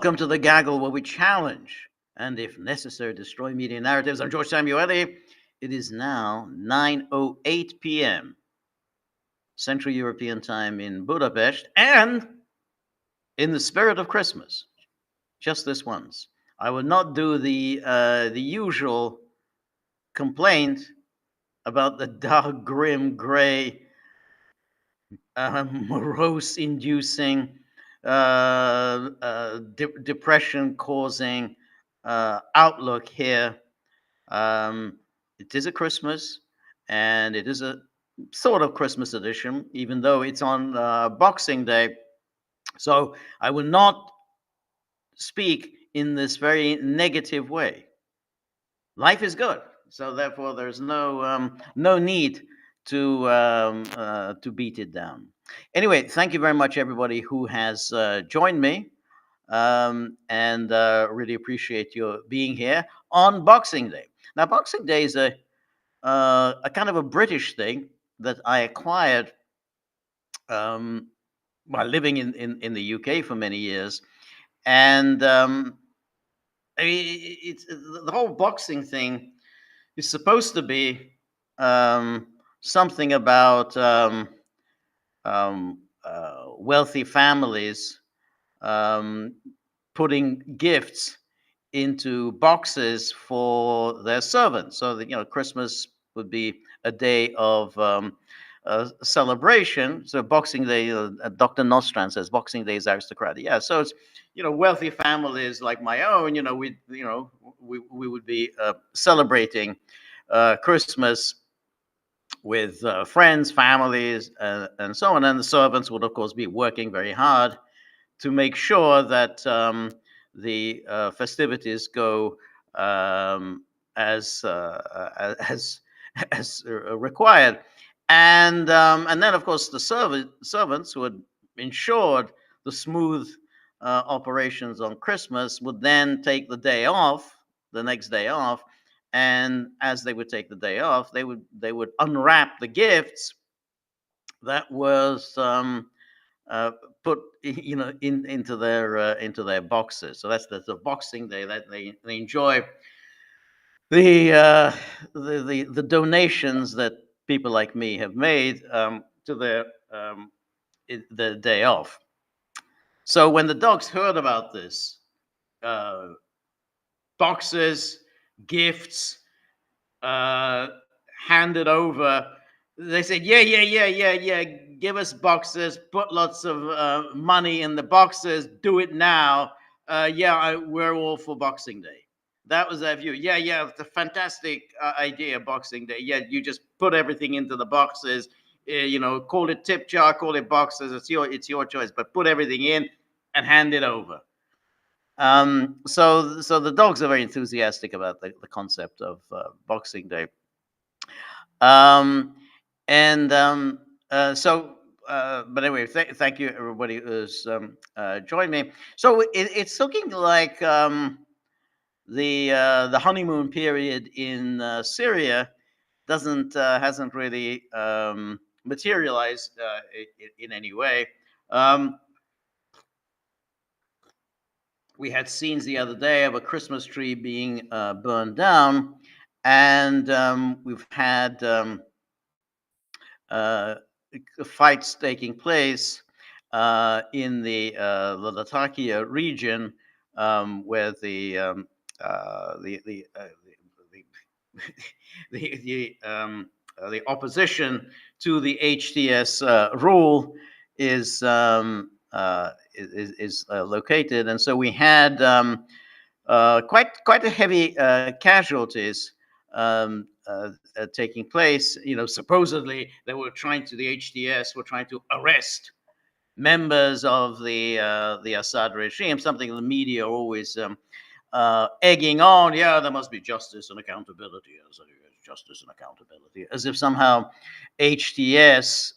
Welcome to the Gaggle, where we challenge and, if necessary, destroy media narratives. I'm George Samueli. It is now 9:08 p.m. Central European Time in Budapest, and in the spirit of Christmas, just this once, I will not do the usual complaint about the dark, grim, gray, morose-inducing, depression-causing outlook here. It is a Christmas, and it is a sort of Christmas edition, even though it's on Boxing Day. So I will not speak in this very negative way. Life is good, so therefore there's no need to beat it down. Anyway, thank you very much, everybody who has joined me, and really appreciate your being here on Boxing Day. Now, Boxing Day is a kind of a British thing that I acquired while living in the UK for many years, and I mean, it's the whole boxing thing is supposed to be something about wealthy families putting gifts into boxes for their servants, so that Christmas would be a day of celebration. So Boxing Day, Dr. Nostrand says Boxing Day is aristocratic. Yeah, so it's wealthy families like my own. We would be celebrating Christmas with friends, families, and so on. And the servants would, of course, be working very hard to make sure that the festivities go as required. And then, of course, the servants who had ensured the smooth operations on Christmas would then take the day off, the next day off, and as they would take the day off, they would unwrap the gifts that was put into their boxes. So that's the Boxing Day that they enjoy the donations that people like me have made to their the day off. So when the dogs heard about this, boxes, gifts handed over, they said, yeah, give us boxes, put lots of money in the boxes, do it now. We're all for Boxing Day. That was their view. Yeah, it's a fantastic idea, Boxing Day. Yeah, you just put everything into the boxes. Call it tip jar, call it boxes. It's your choice, but put everything in and hand it over. So the dogs are very enthusiastic about the concept of Boxing Day. But anyway, thank you everybody who's joined me. So it's looking like the honeymoon period in Syria hasn't really materialized in any way. We had scenes the other day of a Christmas tree being burned down, and we've had fights taking place in the Latakia region, where the opposition to the HTS rule is located, and so we had quite a heavy casualties taking place. Supposedly the HTS were trying to arrest members of the Assad regime, something the media always egging on. Yeah, there must be justice and accountability. As if somehow HTS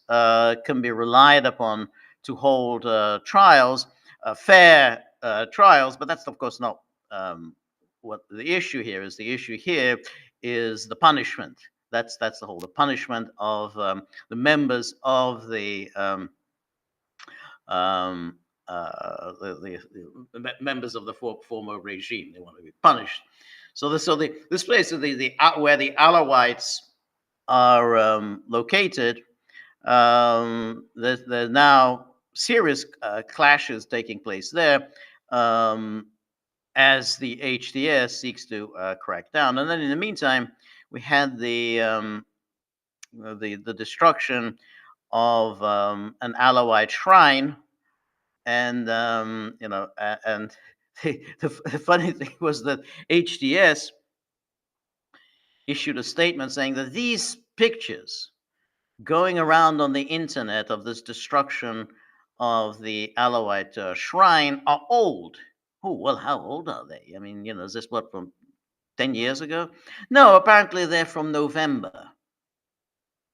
can be relied upon to hold trials, fair trials. But that's, of course, not what the issue here is. The issue here is the punishment. That's the whole, the punishment of the members of the members of the former regime. They want to be punished. This place, where the Alawites are located, there's now serious clashes taking place there, as the HTS seeks to crack down. And then in the meantime, we had the destruction of an Alawite shrine, and and the funny thing was that HTS issued a statement saying that these pictures going around on the internet of this destruction of the Alawite shrine are old. Oh, well, how old are they? I mean, is this what, from 10 years ago? No, apparently they're from November.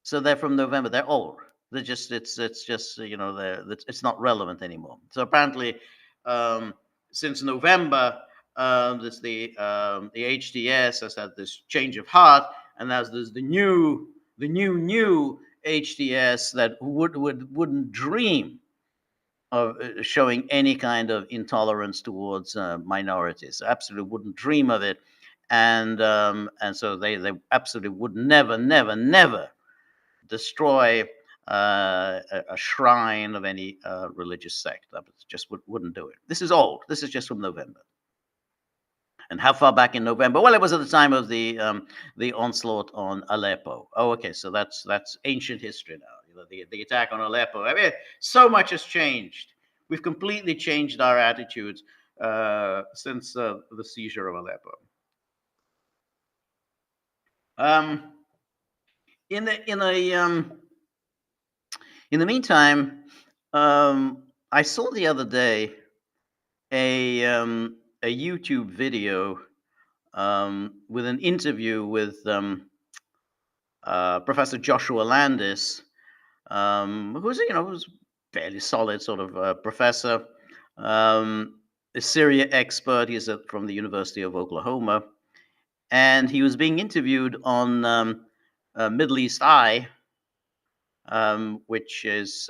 So they're from November. They're old. They're just, it's just, it's not relevant anymore. So apparently, since November, the HTS has had this change of heart, and as there's the new HTS that wouldn't dream of showing any kind of intolerance towards minorities. Absolutely wouldn't dream of it, and so they absolutely would never destroy a shrine of any religious sect. That just wouldn't do it. This is old. This is just from November. And how far back in November? Well, it was at the time of the onslaught on Aleppo. Oh, okay, so that's ancient history now. The attack on Aleppo. I mean, so much has changed. We've completely changed our attitudes since the seizure of Aleppo. In the meantime, I saw the other day a YouTube video with an interview with Professor Joshua Landis, who's who's a fairly solid sort of professor, a Syria expert. He's from the University of Oklahoma, and he was being interviewed on Middle East Eye, which is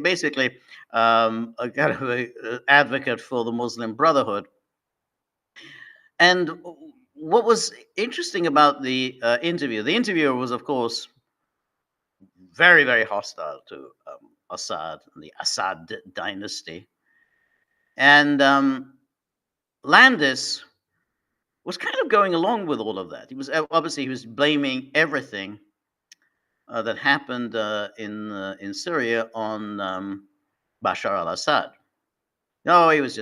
basically a kind of an advocate for the Muslim Brotherhood. And what was interesting about the interview, the interviewer was, of course, very, very hostile to Assad and the Assad dynasty. And Landis was kind of going along with all of that. He was blaming everything that happened in Syria on Bashar al-Assad. No, he was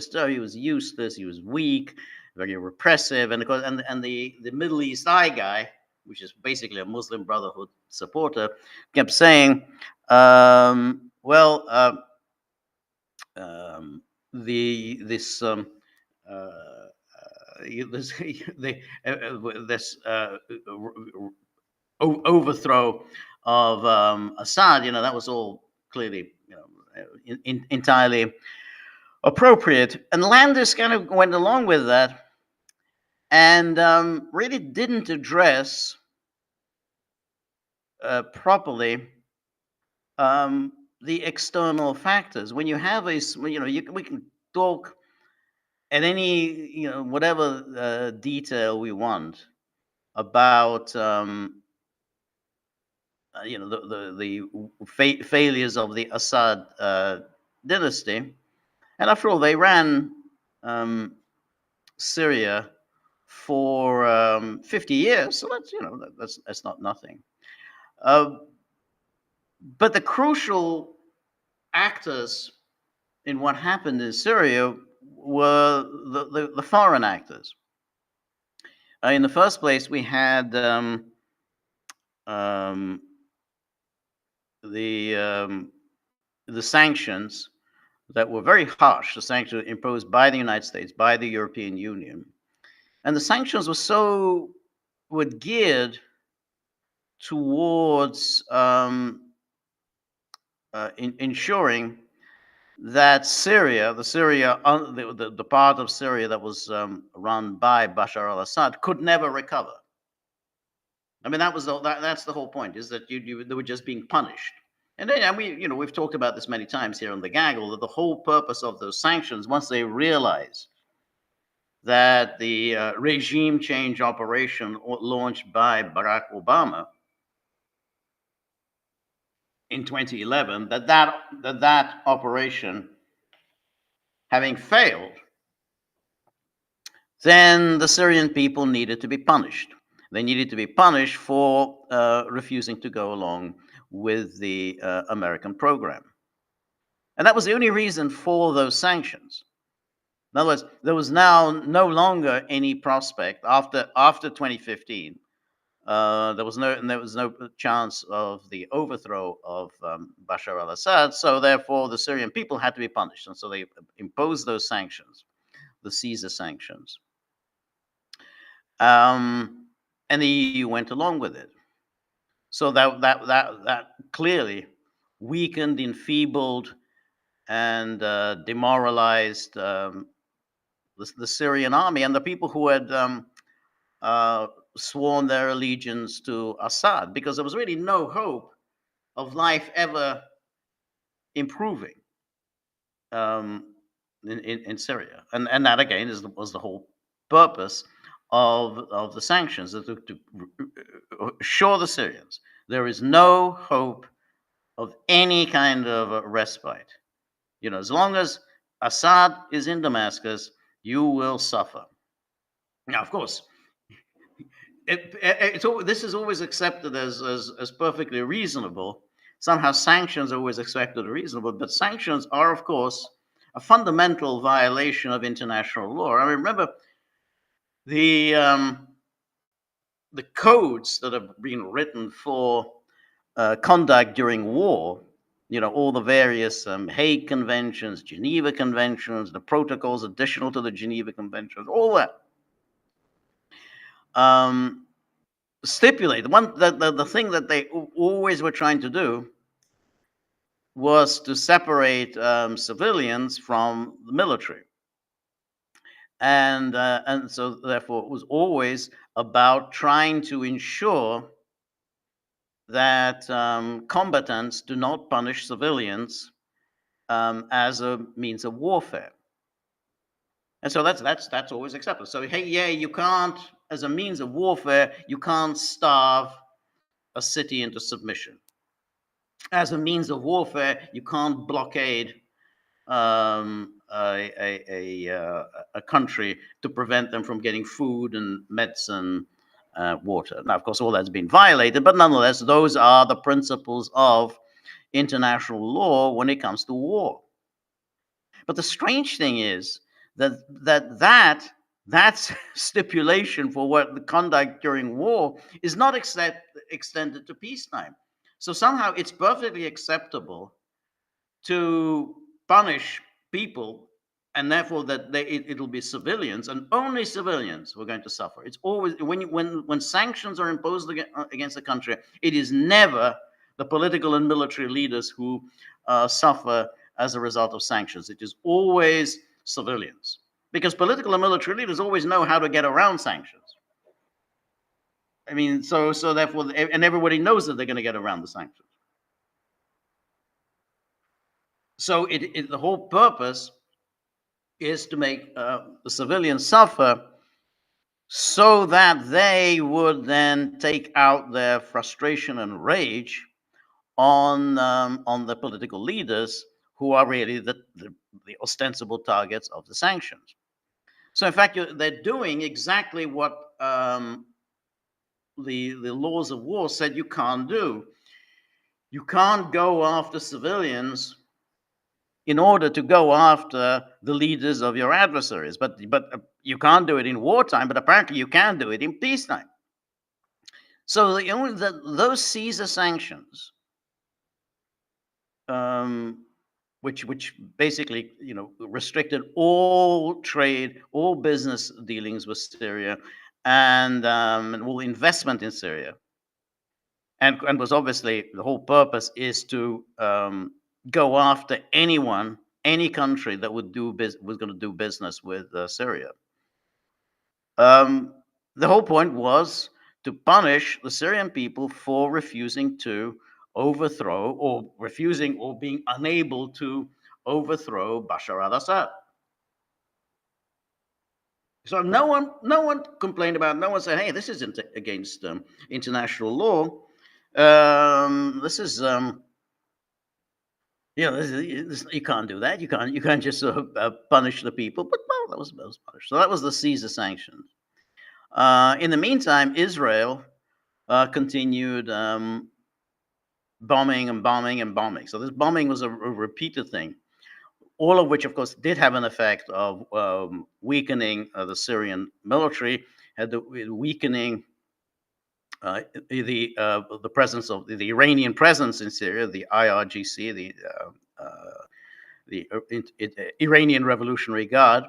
useless. He was weak, very repressive, and of course, and the Middle East Eye guy, which is basically a Muslim Brotherhood supporter, kept saying, overthrow of Assad, that was all clearly, entirely appropriate. And Landis kind of went along with that, and really didn't address properly the external factors. When you have we can talk at any whatever detail we want about the failures of the Assad dynasty, and after all, they ran Syria for 50 years, so that's not nothing. But the crucial actors in what happened in Syria were the foreign actors. In the first place, we had the sanctions that were very harsh, the sanctions imposed by the United States, by the European Union. And the sanctions were geared towards ensuring that Syria, the part of Syria that was run by Bashar al-Assad, could never recover. I mean, that's the whole point, is that they were just being punished. And then, and we've talked about this many times here on the Gaggle, that the whole purpose of those sanctions, once they realize that the regime change operation launched by Barack Obama in 2011, that operation having failed, then the Syrian people needed to be punished. They needed to be punished for refusing to go along with the American program. And that was the only reason for those sanctions. In other words, there was now no longer any prospect after 2015. There was no chance of the overthrow of Bashar al-Assad. So therefore, the Syrian people had to be punished, and so they imposed those sanctions, the Caesar sanctions, and the EU went along with it. So that clearly weakened, enfeebled, and demoralized the Syrian army and the people who had sworn their allegiance to Assad, because there was really no hope of life ever improving in Syria. And that, again, was the whole purpose of the sanctions, to assure the Syrians there is no hope of any kind of respite. As long as Assad is in Damascus, you will suffer. Now, of course, this is always accepted as perfectly reasonable. Somehow sanctions are always accepted as reasonable, but sanctions are, of course, a fundamental violation of international law. I mean, remember the codes that have been written for conduct during war. All the various Hague Conventions, Geneva Conventions, the protocols additional to the Geneva Conventions, all that. Stipulate the thing that they always were trying to do was to separate civilians from the military, and so therefore it was always about trying to ensure that combatants do not punish civilians as a means of warfare. And so that's always accepted. So, hey, yeah, you can't, as a means of warfare, you can't starve a city into submission. As a means of warfare, you can't blockade a country to prevent them from getting food and medicine, water. Now, of course, all that's been violated, but nonetheless, those are the principles of international law when it comes to war. But the strange thing is that stipulation for what the conduct during war is not extended to peacetime. So somehow it's perfectly acceptable to punish people, and therefore that it'll be civilians, and only civilians who are going to suffer. It's always when sanctions are imposed against a country, it is never the political and military leaders who suffer as a result of sanctions. It is always civilians, because political and military leaders always know how to get around sanctions. I mean, so therefore, and everybody knows that they're going to get around the sanctions. So the whole purpose is to make the civilians suffer, so that they would then take out their frustration and rage on the political leaders, who are really the ostensible targets of the sanctions. So in fact, they're doing exactly what the laws of war said you can't do. You can't go after civilians in order to go after the leaders of your adversaries, but you can't do it in wartime, but apparently you can do it in peacetime. So those Caesar sanctions, which basically restricted all trade, all business dealings with Syria, and all investment in Syria, and was obviously, the whole purpose is to go after any country that was going to do business with Syria. The whole point was to punish the Syrian people for refusing to overthrow or refusing or being unable to overthrow Bashar al-Assad. So no one complained about it. No one said, "Hey, this isn't against international law. This is you can't do that. You can't just punish the people." But no, that was punished. So that was the Caesar sanctions. In the meantime, Israel continued bombing and bombing and bombing. So this bombing was a repeated thing, all of which, of course, did have an effect of weakening the Syrian military, had the weakening the presence of the Iranian presence in Syria, the IRGC, the Iranian Revolutionary Guard,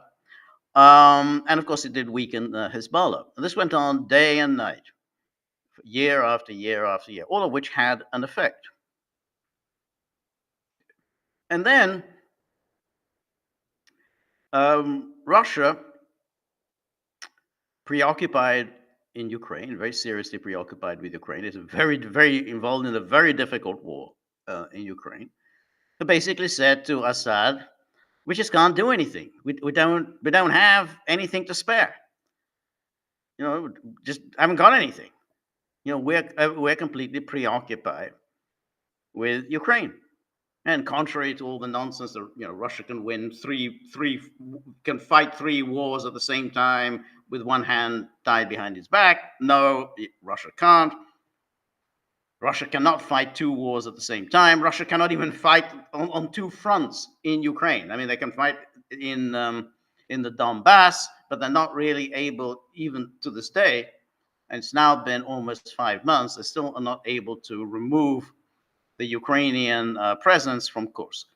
and of course, it did weaken Hezbollah. And this went on day and night, year after year after year, all of which had an effect. And then Russia, preoccupied in Ukraine, very seriously preoccupied with Ukraine, is very, very involved in a very difficult war in Ukraine. It basically said to Assad, "We just can't do anything. We don't have anything to spare. Just haven't got anything. We're completely preoccupied with Ukraine." And contrary to all the nonsense that Russia can win can fight 3 wars at the same time with one hand tied behind its back. No, Russia can't. Russia cannot fight 2 wars at the same time. Russia cannot even fight on 2 fronts in Ukraine. I mean, they can fight in the Donbass, but they're not really able, even to this day, and it's now been almost 5 months, they still are not able to remove the Ukrainian presence from Kursk.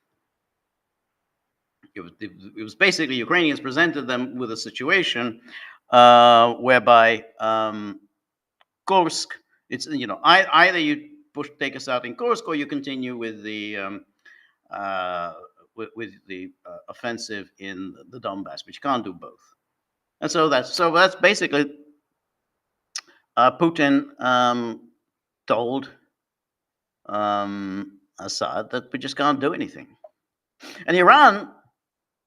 It was basically Ukrainians presented them with a situation whereby Kursk, it's either you take us out in Kursk or you continue with the offensive in the Donbass, but you can't do both. And so that's basically Putin told Assad that we just can't do anything. And Iran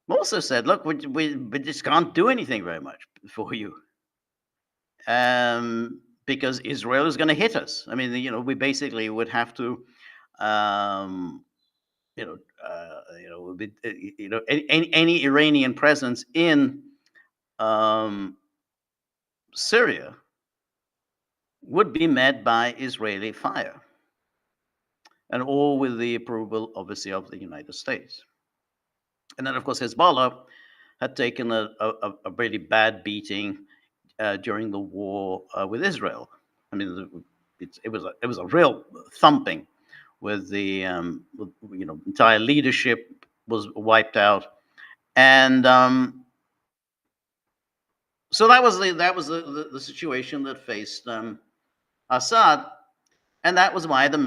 also said, "Look, we just can't do anything very much for you, because Israel is going to hit us. I mean, we basically would have to, any Iranian presence in Syria would be met by Israeli fire, and all with the approval, obviously, of the United States." And then, of course, Hezbollah had taken a really bad beating during the war with Israel. I mean, it was a real thumping, with the entire leadership was wiped out, and so that was the situation that faced Assad, and that was why the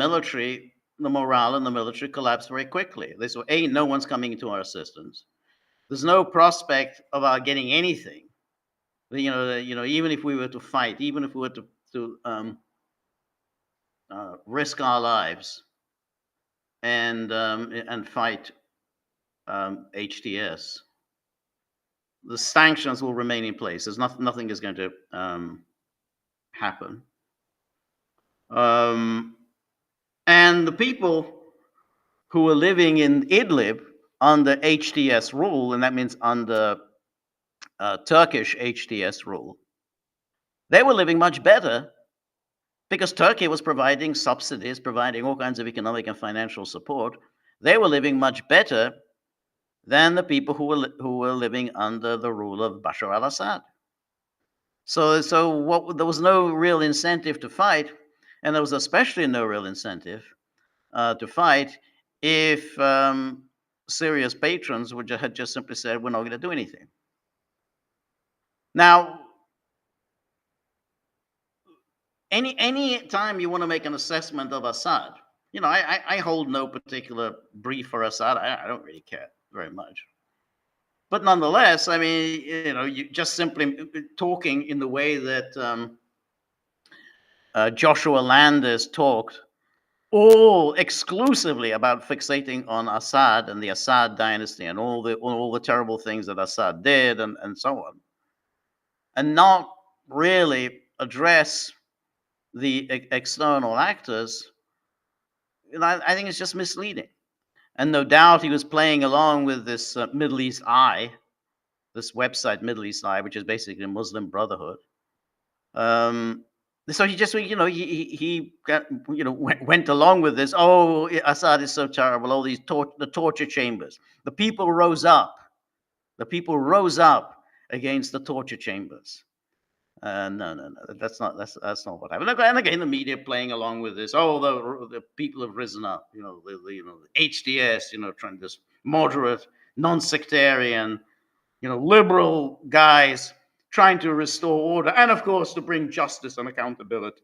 morale in the military collapsed very quickly. They said, no one's coming to our assistance. There's no prospect of our getting anything. Even if we were to fight, even if we were to risk our lives and fight HTS, the sanctions will remain in place. There's nothing is going to happen. And the people who were living in Idlib under HTS rule, and that means under Turkish HTS rule, they were living much better because Turkey was providing subsidies, providing all kinds of economic and financial support. They were living much better than the people who were living under the rule of Bashar al-Assad. So there was no real incentive to fight, and there was especially no real incentive to fight if Syria's patrons had just simply said, "We're not going to do anything." Now, any time you want to make an assessment of Assad, I hold no particular brief for Assad. I don't really care very much. But nonetheless, I mean, you just simply talking in the way that Joshua Landis talked, all exclusively about fixating on Assad and the Assad dynasty and all the terrible things that Assad did and so on, and not really address the external actors, I think it's just misleading. And no doubt he was playing along with this Middle East Eye, this website Middle East Eye, which is basically a Muslim Brotherhood. So he just, he got, went along with this. Oh, Assad is so terrible. All these the torture chambers. The people rose up. The people rose up against the torture chambers. No. That's not what happened. And again, the media playing along with this. Oh, the people have risen up. The HDS. Trying this moderate, non-sectarian, liberal guys trying to restore order, and of course to bring justice and accountability.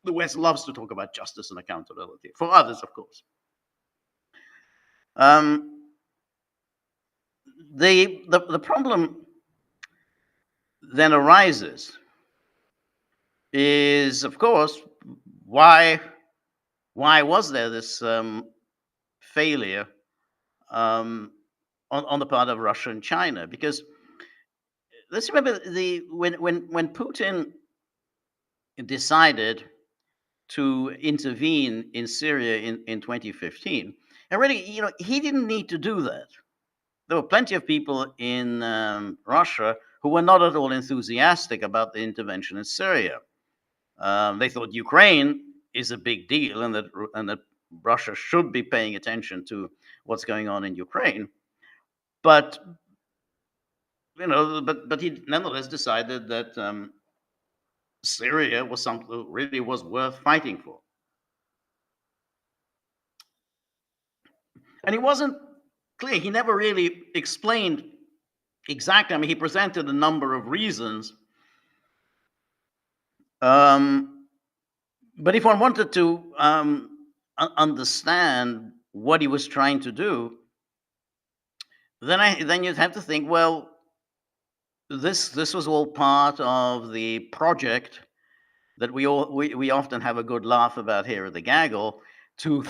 The West loves to talk about justice and accountability for others, of course. The problem then arises is, of course, why was there this failure on the part of Russia and China? Because let's remember when Putin decided to intervene in Syria in 2015, and really, he didn't need to do that. There were plenty of people in Russia who were not at all enthusiastic about the intervention in Syria. They thought Ukraine is a big deal, and that Russia should be paying attention to what's going on in Ukraine. But but he nonetheless decided that Syria was something that really was worth fighting for. And he wasn't clear. He never really explained exactly. I mean, he presented a number of reasons. But if one wanted to understand what he was trying to do, then you'd have to think, well, this was all part of the project that we often have a good laugh about here at the Gaggle, to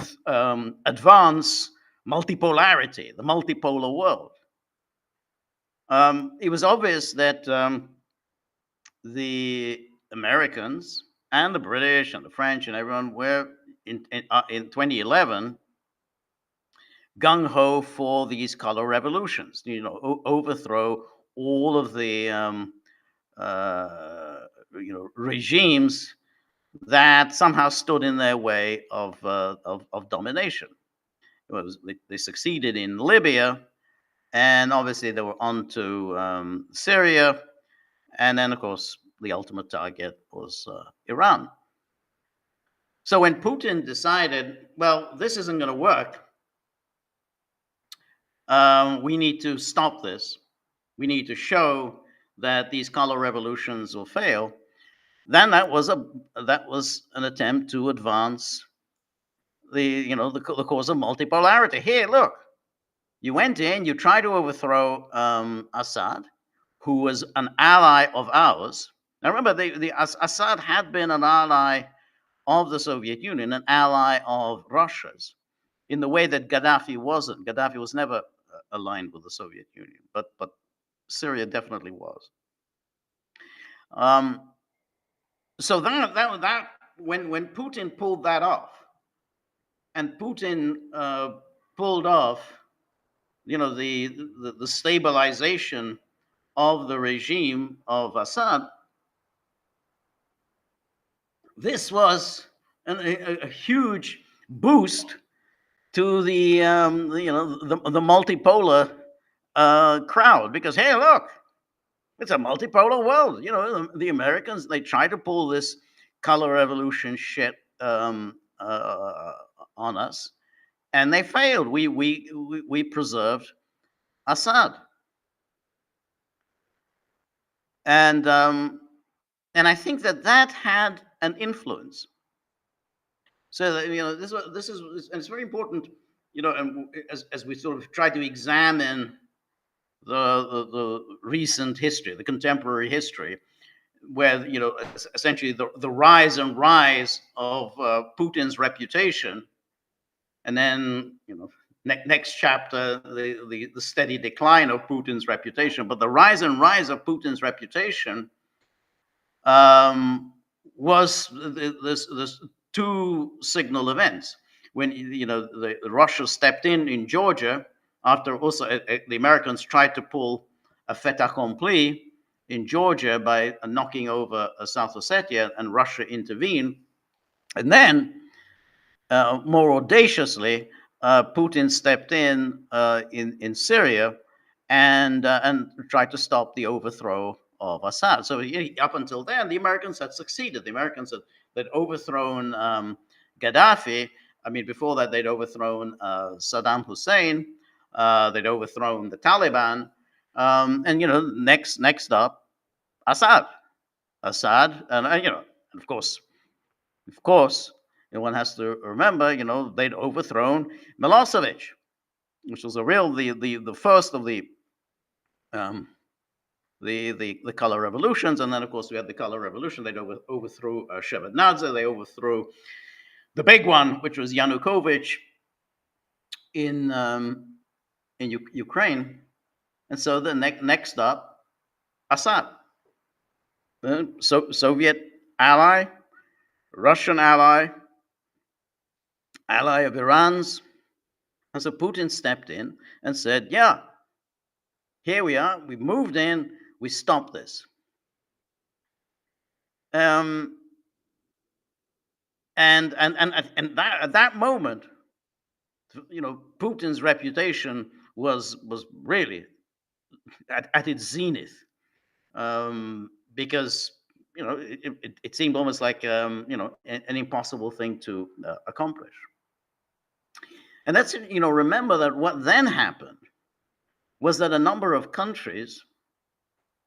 advance multipolarity, the multipolar world. It was obvious that the Americans and the British and the French and everyone were in 2011 gung-ho for these color revolutions, overthrow all of the regimes that somehow stood in their way of domination. They succeeded in Libya, and obviously they were on to Syria, and then of course the ultimate target was Iran. So when Putin decided, well, this isn't going to work, we need to stop this. We need to show that these color revolutions will fail. Then that was an attempt to advance the cause of multipolarity. Here, look, you went in, you tried to overthrow Assad, who was an ally of ours. Now remember, Assad had been an ally of the Soviet Union, an ally of Russia's, in the way that Gaddafi wasn't. Gaddafi was never aligned with the Soviet Union, but Syria definitely was. So that when Putin pulled that off, and Putin pulled off, the stabilization of the regime of Assad, this was a huge boost to the multipolar crowd, because hey, look, it's a multipolar world. The Americans, they tried to pull this color revolution shit on us, and they failed. We preserved Assad, and I think that had an influence. So that, this is, and it's very important, as we sort of try to examine the recent history, the contemporary history. where essentially the rise and rise of Putin's reputation, and then next chapter the steady decline of Putin's reputation. But the rise and rise of Putin's reputation was this two signal events when the Russia stepped in Georgia after also the Americans tried to pull a fait accompli in Georgia by knocking over South Ossetia, and Russia intervened. And then, more audaciously, Putin stepped in Syria and tried to stop the overthrow of Assad. So up until then, the Americans had succeeded. The Americans had overthrown Gaddafi. I mean, before that, they'd overthrown Saddam Hussein. They'd overthrown the Taliban. And next up, Assad, and of course, one has to remember, they'd overthrown Milosevic, which was the first of the color revolutions. And then, of course, we had the color revolution. They overthrew Shevardnadze. They overthrew the big one, which was Yanukovych in Ukraine. And so the next up, Assad, Soviet ally, Russian ally of Iran's. And so Putin stepped in and said, yeah, here we are. We moved in. We stopped this. And at that moment, Putin's reputation was really at its zenith, because it seemed almost like an impossible thing to accomplish. And that's remember that what then happened was that a number of countries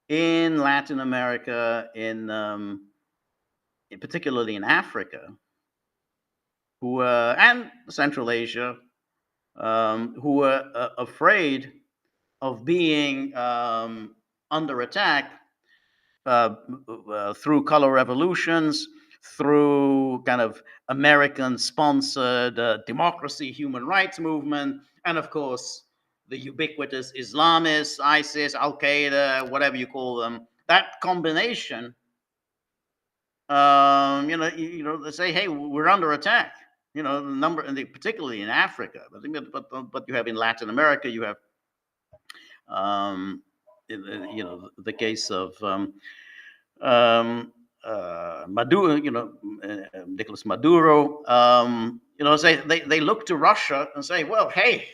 in Latin America, particularly in Africa, and Central Asia, who were afraid of being under attack through color revolutions, through kind of American-sponsored democracy, human rights movement, and of course the ubiquitous Islamists, ISIS, Al Qaeda, whatever you call them. That combination, they say, hey, we're under attack. Particularly in Africa, but you have in Latin America, you have the case of Maduro, Nicolas Maduro. Say they look to Russia and say, well, hey,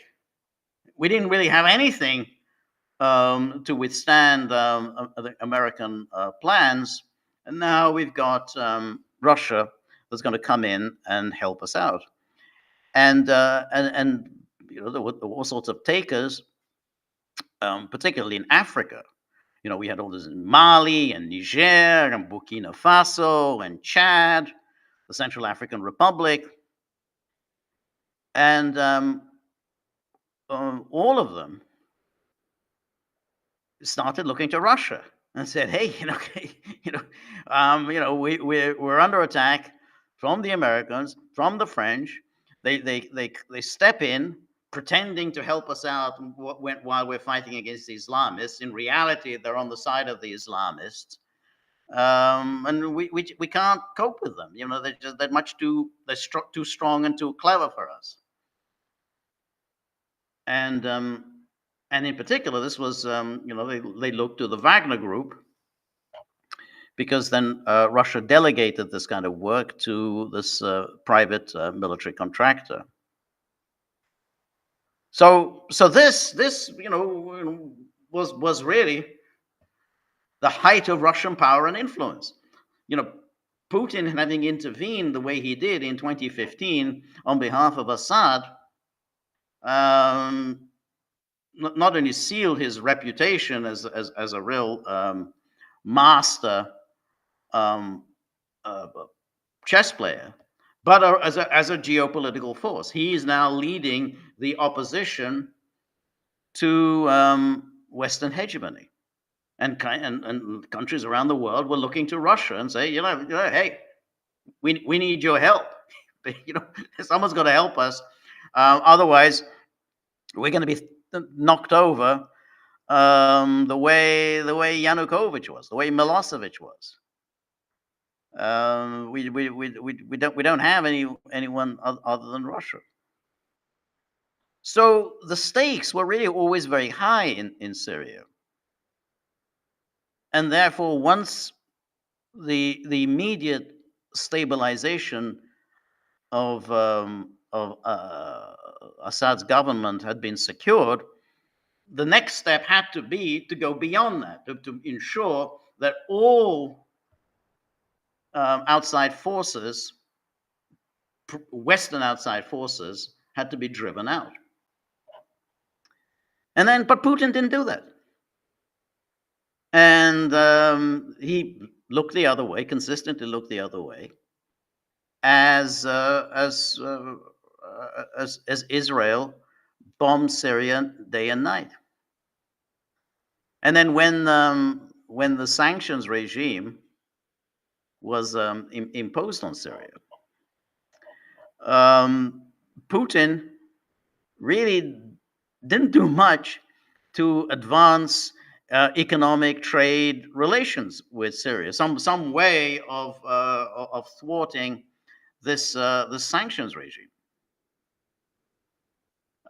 we didn't really have anything to withstand the American plans, and now we've got Russia that's going to come in and help us out. And there were all sorts of takers, particularly in Africa. We had all this in Mali and Niger and Burkina Faso and Chad, the Central African Republic, and all of them started looking to Russia and said, "Hey, we're under attack from the Americans, from the French. They step in, pretending to help us out while we're fighting against the Islamists. In reality, they're on the side of the Islamists, and we can't cope with them. They're too strong and too clever for us." And in particular, this was they looked to the Wagner Group, because then Russia delegated this kind of work to this private military contractor. So this was really the height of Russian power and influence. Putin, having intervened the way he did in 2015 on behalf of Assad, not only sealed his reputation as a real master chess player, but as a geopolitical force. He is now leading the opposition to Western hegemony. and countries around the world were looking to Russia and say, hey, we need your help. Someone's got to help us. Otherwise, we're going to be knocked over the way Yanukovych was, the way Milosevic was. We don't have anyone other than Russia. So the stakes were really always very high in Syria, and therefore, once the immediate stabilization of Assad's government had been secured, the next step had to be to go beyond that, to ensure that all outside forces, Western outside forces, had to be driven out. But Putin didn't do that. And he looked the other way, consistently looked the other way, as Israel bombed Syria day and night. And then when the sanctions regime was imposed on Syria, Putin really didn't do much to advance economic trade relations with Syria. Some way of thwarting this sanctions regime.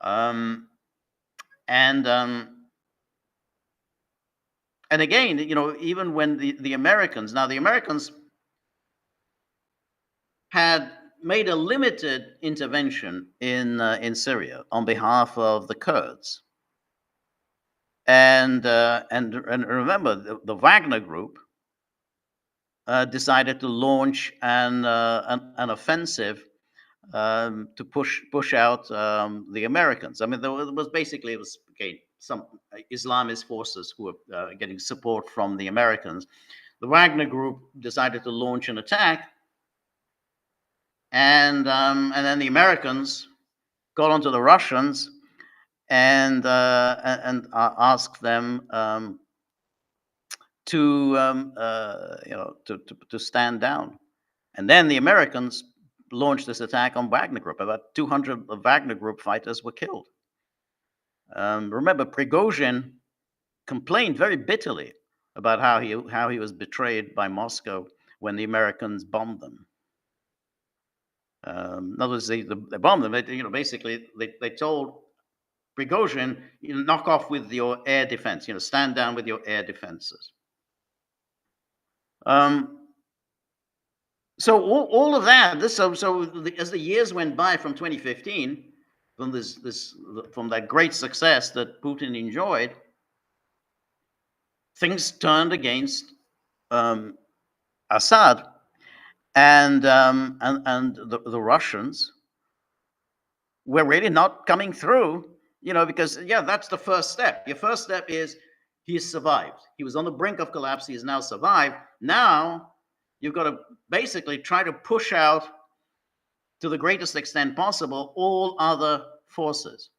And again, even when the Americans had made a limited intervention in Syria on behalf of the Kurds, and remember the Wagner Group decided to launch an offensive to push out the Americans. I mean, it was some Islamist forces who were getting support from the Americans. The Wagner Group decided to launch an attack, and then the Americans got onto the Russians and asked them to stand down. And then the Americans launched this attack on Wagner Group. About 200 of Wagner Group fighters were killed. Remember, Prigozhin complained very bitterly about how he was betrayed by Moscow when the Americans bombed them. In other words, they bombed them. Basically, they told Prigozhin, knock off with your air defense. Stand down with your air defenses. So all of that. As the years went by from 2015, from that great success that Putin enjoyed, things turned against Assad, and the Russians were really not coming through. Because that's the first step. Your first step is he's survived. He was on the brink of collapse. He has now survived. Now you've got to basically try to push out to the greatest extent possible all other forces.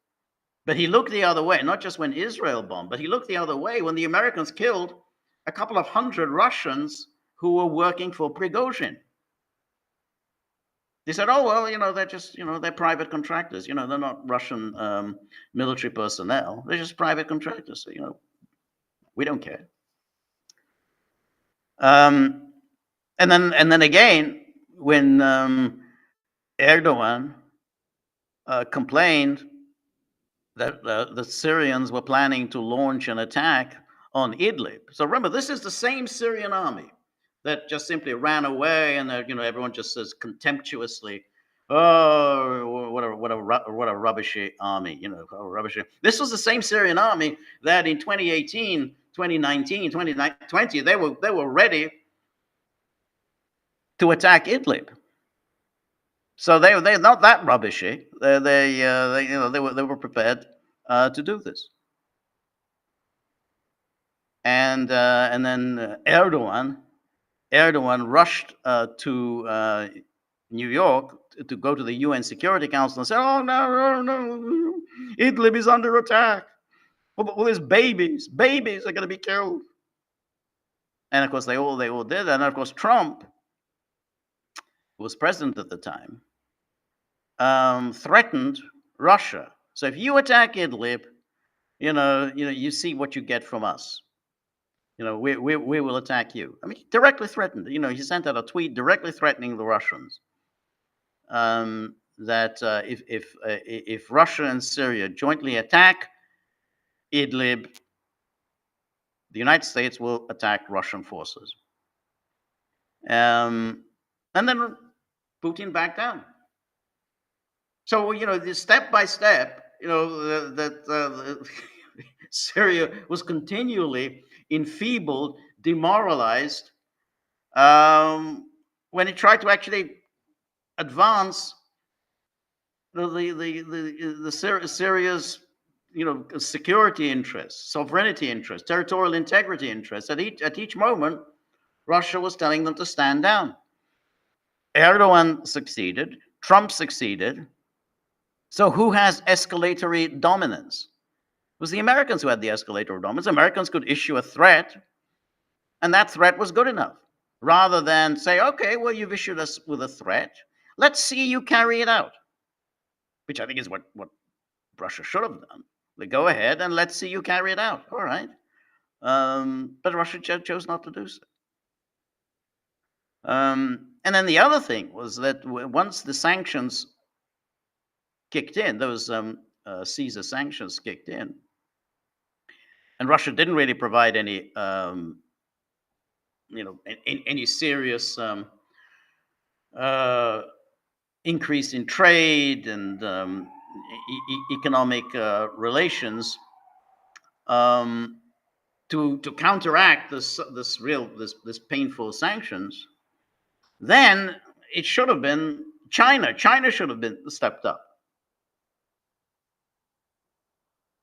But he looked the other way, not just when Israel bombed, but he looked the other way when the Americans killed a couple of hundred Russians who were working for Prigozhin. They said, oh, well, they're just, they're private contractors. They're not Russian military personnel. They're just private contractors. So, we don't care. And then again, when Erdogan complained that the Syrians were planning to launch an attack on Idlib. So remember, this is the same Syrian army that just simply ran away, and everyone just says contemptuously, "Oh, what a rubbishy army!" Rubbishy. This was the same Syrian army that in 2018, 2019, 2020 they were ready to attack Idlib. So they're not that rubbishy. They were prepared to do this. And then Erdogan rushed to New York to go to the UN Security Council and say, "Oh no, Idlib is under attack. Well, there's babies are going to be killed." And of course, they all did. And of course, Trump, who was president at the time, threatened Russia. So if you attack Idlib, you see what you get from us. We will attack you. I mean, he directly threatened. He sent out a tweet directly threatening the Russians, that if Russia and Syria jointly attack Idlib, the United States will attack Russian forces. And then Putin backed down. So the step by step, that Syria was continually enfeebled, demoralized, when it tried to actually advance Syria's security interests, sovereignty interests, territorial integrity interests. At each moment, Russia was telling them to stand down. Erdogan succeeded. Trump succeeded. So who has escalatory dominance? It was the Americans who had the escalatory dominance. Americans could issue a threat, and that threat was good enough, rather than say, okay, well, you've issued us with a threat. Let's see you carry it out, which I think is what Russia should have done. They go ahead and let's see you carry it out. All right. But Russia chose not to do so. And then the other thing was that once the sanctions kicked in, those Caesar sanctions kicked in, and Russia didn't really provide any, any serious increase in trade and economic relations to counteract this painful sanctions. Then it should have been China. China should have been stepped up,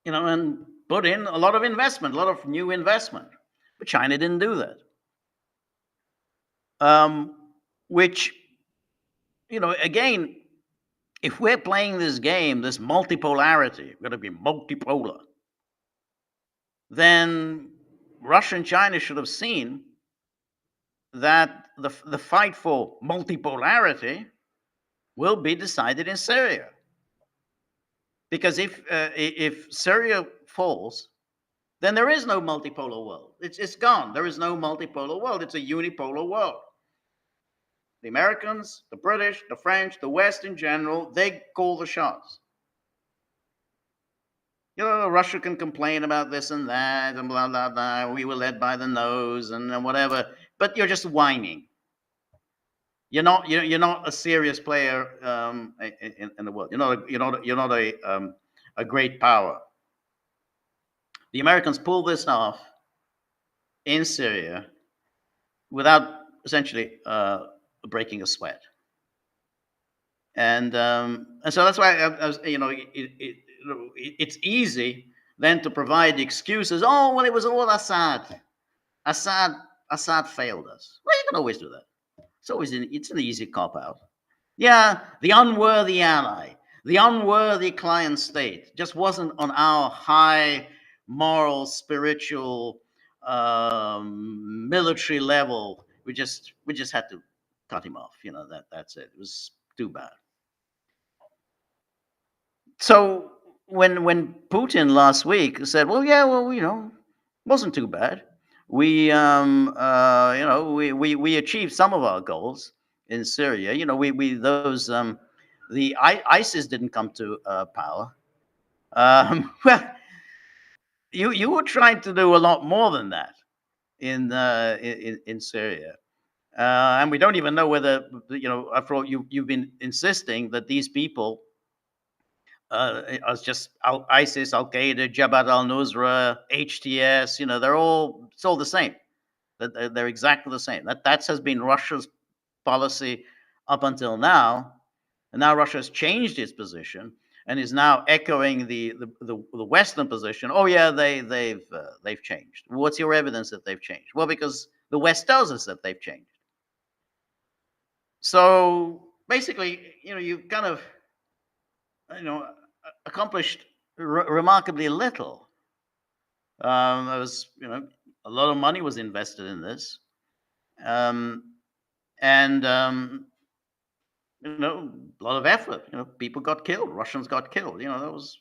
and put in a lot of investment, a lot of new investment. But China didn't do that. Which, again, if we're playing this game, this multipolarity, we're going to be multipolar, then Russia and China should have seen that the fight for multipolarity will be decided in Syria. Because if Syria falls, then there is no multipolar world. It's gone. There is no multipolar world. It's a unipolar world. The Americans, the British, the French, the West in general, they call the shots. Russia can complain about this and that and blah, blah, blah. We were led by the nose and whatever. But you're just whining. You're not a serious player in the world. You're not a great power. The Americans pulled this off in Syria without essentially breaking a sweat. And so that's why I was, it's easy then to provide the excuses. Oh, well, it was all Assad. Assad failed us. Well, you can always do that. It's an easy cop out. Yeah, the unworthy ally, the unworthy client state just wasn't on our high moral, spiritual, military level. We just had to cut him off. That's it. It was too bad. So when Putin last week said, well, yeah, well, wasn't too bad. We we achieved some of our goals in Syria. The ISIS didn't come to power. Well, you were trying to do a lot more than that in Syria. And we don't even know whether, after all, you've been insisting that these people as just ISIS, Al Qaeda, Jabhat al Nusra, HTS, it's all the same. They're exactly the same. That has been Russia's policy up until now, and now Russia has changed its position and is now echoing the Western position. Oh yeah, they've changed. What's your evidence that they've changed? Well, because the West tells us that they've changed. So basically, you've kind of accomplished remarkably little. There was, a lot of money was invested in this, um, and a lot of effort. People got killed. Russians got killed. That was,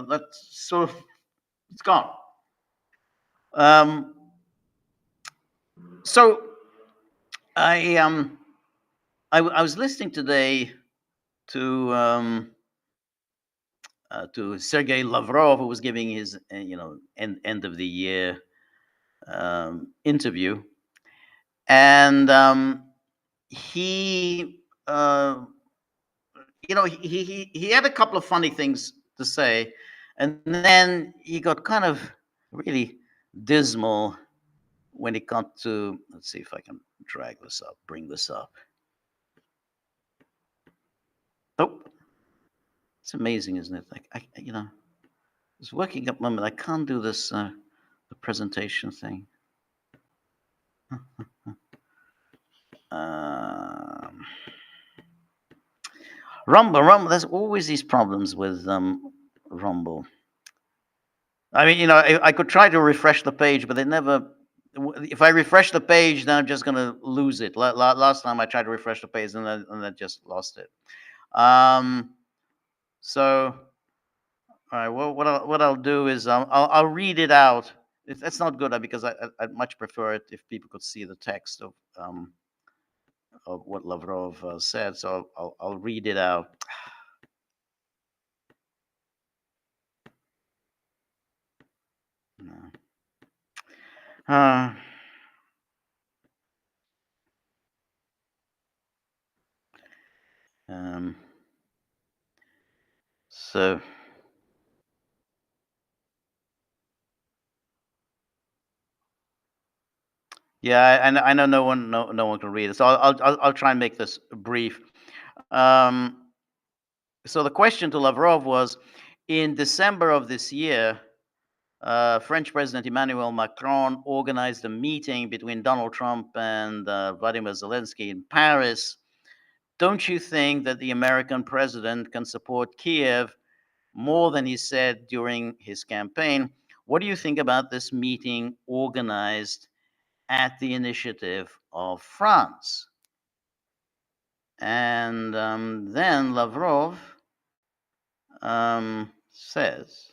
that's sort of, it's gone. Um, so I was listening today to Sergei Lavrov, who was giving his end of the year interview, and he he had a couple of funny things to say, and then he got kind of really dismal when it got to, let's see if I can bring this up. Oh, it's amazing, isn't it? Like it's working at the moment. I can't do this the presentation thing. Rumble. There's always these problems with Rumble. I mean, I could try to refresh the page, but they never. If I refresh the page, then I'm just going to lose it. Last time I tried to refresh the page, and I just lost it. So, all right. Well, what I'll do is I'll read it out. It's not good because I'd much prefer it if people could see the text of what Lavrov said. So I'll read it out. So yeah, I know no one can read it, so I'll try and make this brief. So the question to Lavrov was, in December of this year, French President Emmanuel Macron organized a meeting between Donald Trump and Vladimir Zelensky in Paris. Don't you think that the American president can support Kiev more than he said during his campaign? What do you think about this meeting organized at the initiative of France? And then Lavrov says,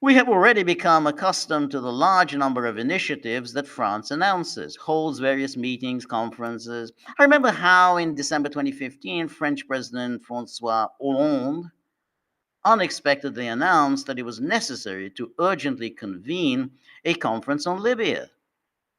we have already become accustomed to the large number of initiatives that France announces, holds various meetings, conferences. I remember how in December 2015, French President Francois Hollande unexpectedly announced that it was necessary to urgently convene a conference on Libya.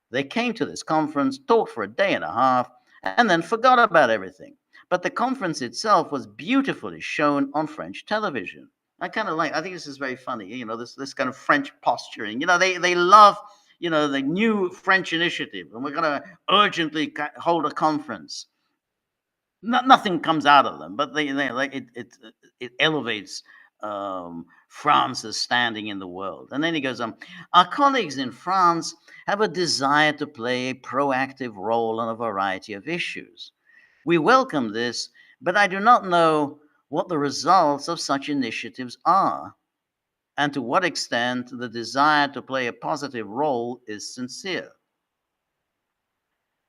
They came to this conference, talked for a day and a half, and then forgot about everything. But the conference itself was beautifully shown on French television. I think this is very funny, this kind of French posturing. They love, the new French initiative, and we're going to urgently hold a conference. Nothing comes out of them, but they like it elevates France's standing in the world. And then he goes, our colleagues in France have a desire to play a proactive role on a variety of issues. We welcome this, but I do not know what the results of such initiatives are, and to what extent the desire to play a positive role is sincere.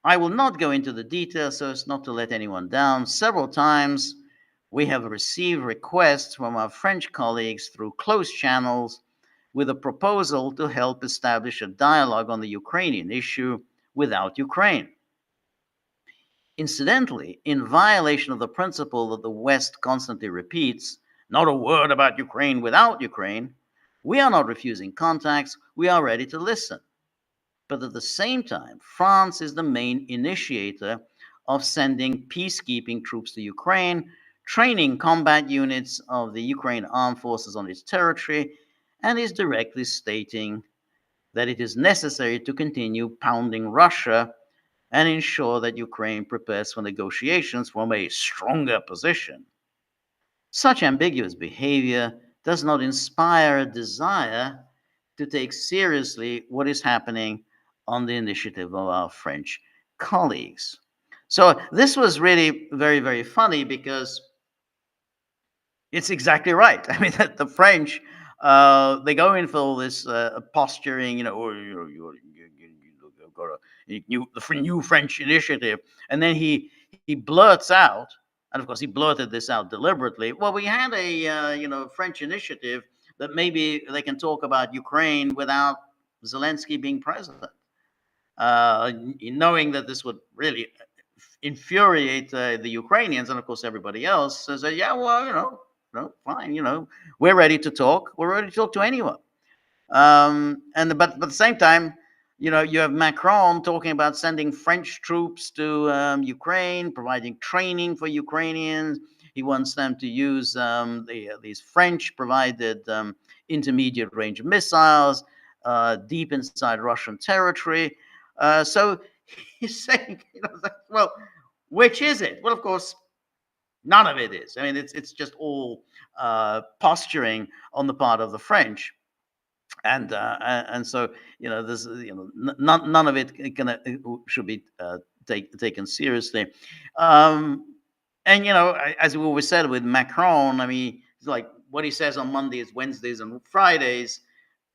I will not go into the details so as not to let anyone down. Several times we have received requests from our French colleagues through close channels with a proposal to help establish a dialogue on the Ukrainian issue without Ukraine. Incidentally, in violation of the principle that the West constantly repeats, not a word about Ukraine without Ukraine, we are not refusing contacts, we are ready to listen. But at the same time, France is the main initiator of sending peacekeeping troops to Ukraine, training combat units of the Ukraine armed forces on its territory, and is directly stating that it is necessary to continue pounding Russia and ensure that Ukraine prepares for negotiations from a stronger position. Such ambiguous behavior does not inspire a desire to take seriously what is happening on the initiative of our French colleagues. So this was really very, very funny because it's exactly right. I mean, that the French They go in for all this posturing, oh, you got the new French initiative, and then he blurts out, and of course he blurted this out deliberately. Well, we had a French initiative that maybe they can talk about Ukraine without Zelensky being president, knowing that this would really infuriate the Ukrainians, and of course everybody else says, yeah, well, fine, we're ready to talk. We're ready to talk to anyone. But at the same time, you have Macron talking about sending French troops to Ukraine, providing training for Ukrainians. He wants them to use these French provided intermediate range missiles deep inside Russian territory. So he's saying, well, which is it? Well, of course, none of it is. I mean, it's just all posturing on the part of the French. And so there's none of it should be taken seriously, and as we always said with Macron, I mean, it's like what he says on Mondays, Wednesdays, and Fridays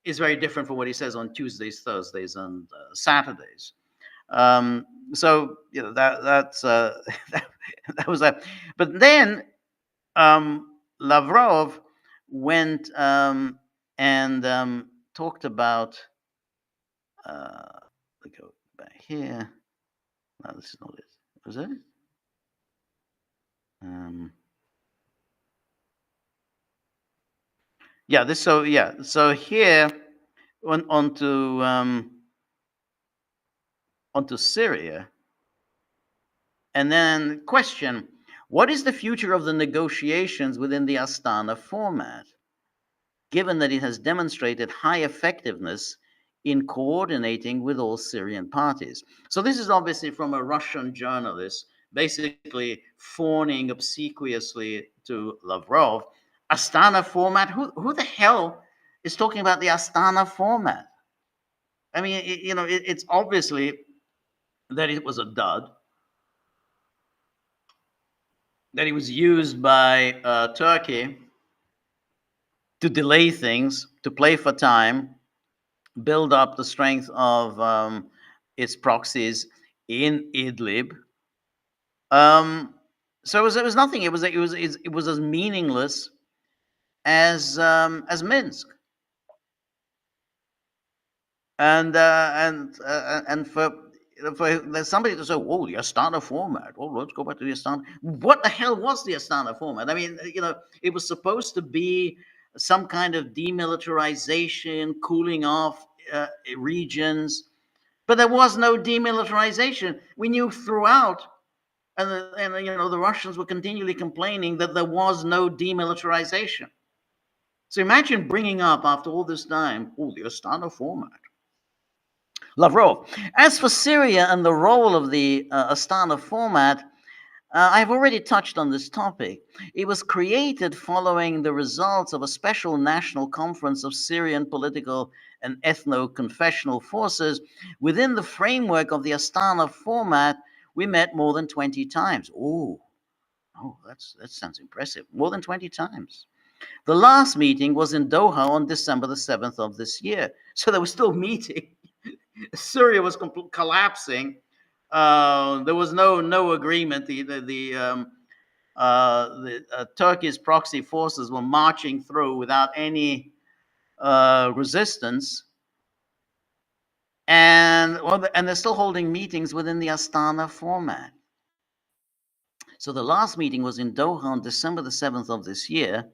is very different from what he says on Tuesdays, Thursdays, and Saturdays. So that's that was that. But then Lavrov went and talked about. Let go back here. No, this is not it. Was it? Yeah. This. So yeah. So here, onto Syria, and then question: what is the future of the negotiations within the Astana format, given that it has demonstrated high effectiveness in coordinating with all Syrian parties? So this is obviously from a Russian journalist, basically fawning obsequiously to Lavrov. Astana format? Who the hell is talking about the Astana format? I mean, it's obviously that it was a dud, that it was used by Turkey to delay things, to play for time, build up the strength of its proxies in Idlib. So it was nothing. It was as meaningless as Minsk. And for there's somebody to say, "Oh, the Astana format. Oh, let's go back to the Astana." What the hell was the Astana format? I mean, it was supposed to be some kind of demilitarization, cooling off regions, but there was no demilitarization. We knew throughout, and the Russians were continually complaining that there was no demilitarization. So imagine bringing up after all this time, the Astana format. Lavrov. As for Syria and the role of the Astana format, I've already touched on this topic. It was created following the results of a special national conference of Syrian political and ethno-confessional forces. Within the framework of the Astana format, we met more than 20 times. Oh, that sounds impressive. More than 20 times. The last meeting was in Doha on December the 7th of this year. So they were still meeting. Syria was collapsing. There was no agreement. The Turkey's proxy forces were marching through without any resistance, and they're still holding meetings within the Astana format. So the last meeting was in Doha on December the 7th of this year.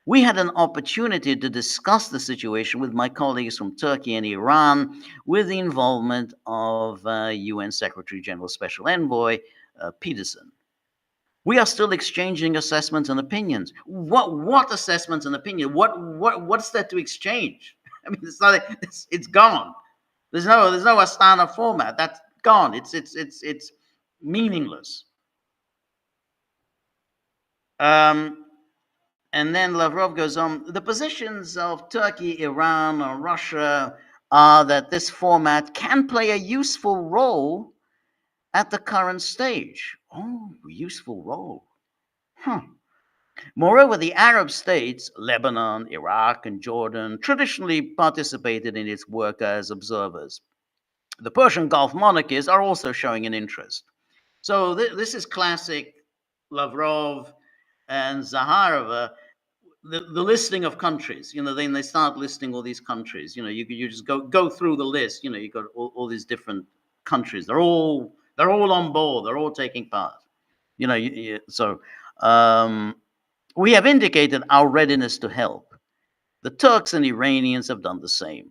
We had an opportunity to discuss the situation with my colleagues from Turkey and Iran, with the involvement of UN Secretary General Special Envoy Peterson. We are still exchanging assessments and opinions. What assessments and opinions? What's there to exchange? I mean, it's gone. There's no Astana format. That's gone. It's meaningless. And then Lavrov goes on, the positions of Turkey, Iran, or Russia are that this format can play a useful role at the current stage. Oh, useful role. Moreover, the Arab states, Lebanon, Iraq, and Jordan, traditionally participated in its work as observers. The Persian Gulf monarchies are also showing an interest. So this is classic Lavrov and Zaharova, the listing of countries. Then they start listing all these countries. You just go through the list. You got all these different countries. They're all on board. They're all taking part. So um, we have indicated our readiness to help. The Turks and Iranians have done the same.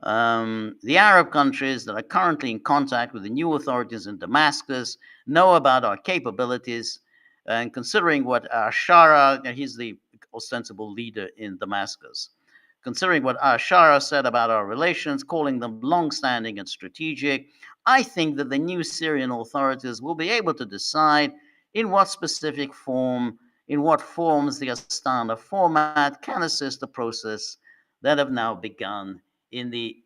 The Arab countries that are currently in contact with the new authorities in Damascus know about our capabilities, and considering what Ashara, he's the ostensible leader in Damascus, considering what Ashara said about our relations, calling them long-standing and strategic, I think that the new Syrian authorities will be able to decide in what specific form, in what forms the Astana format can assist the process that have now begun in the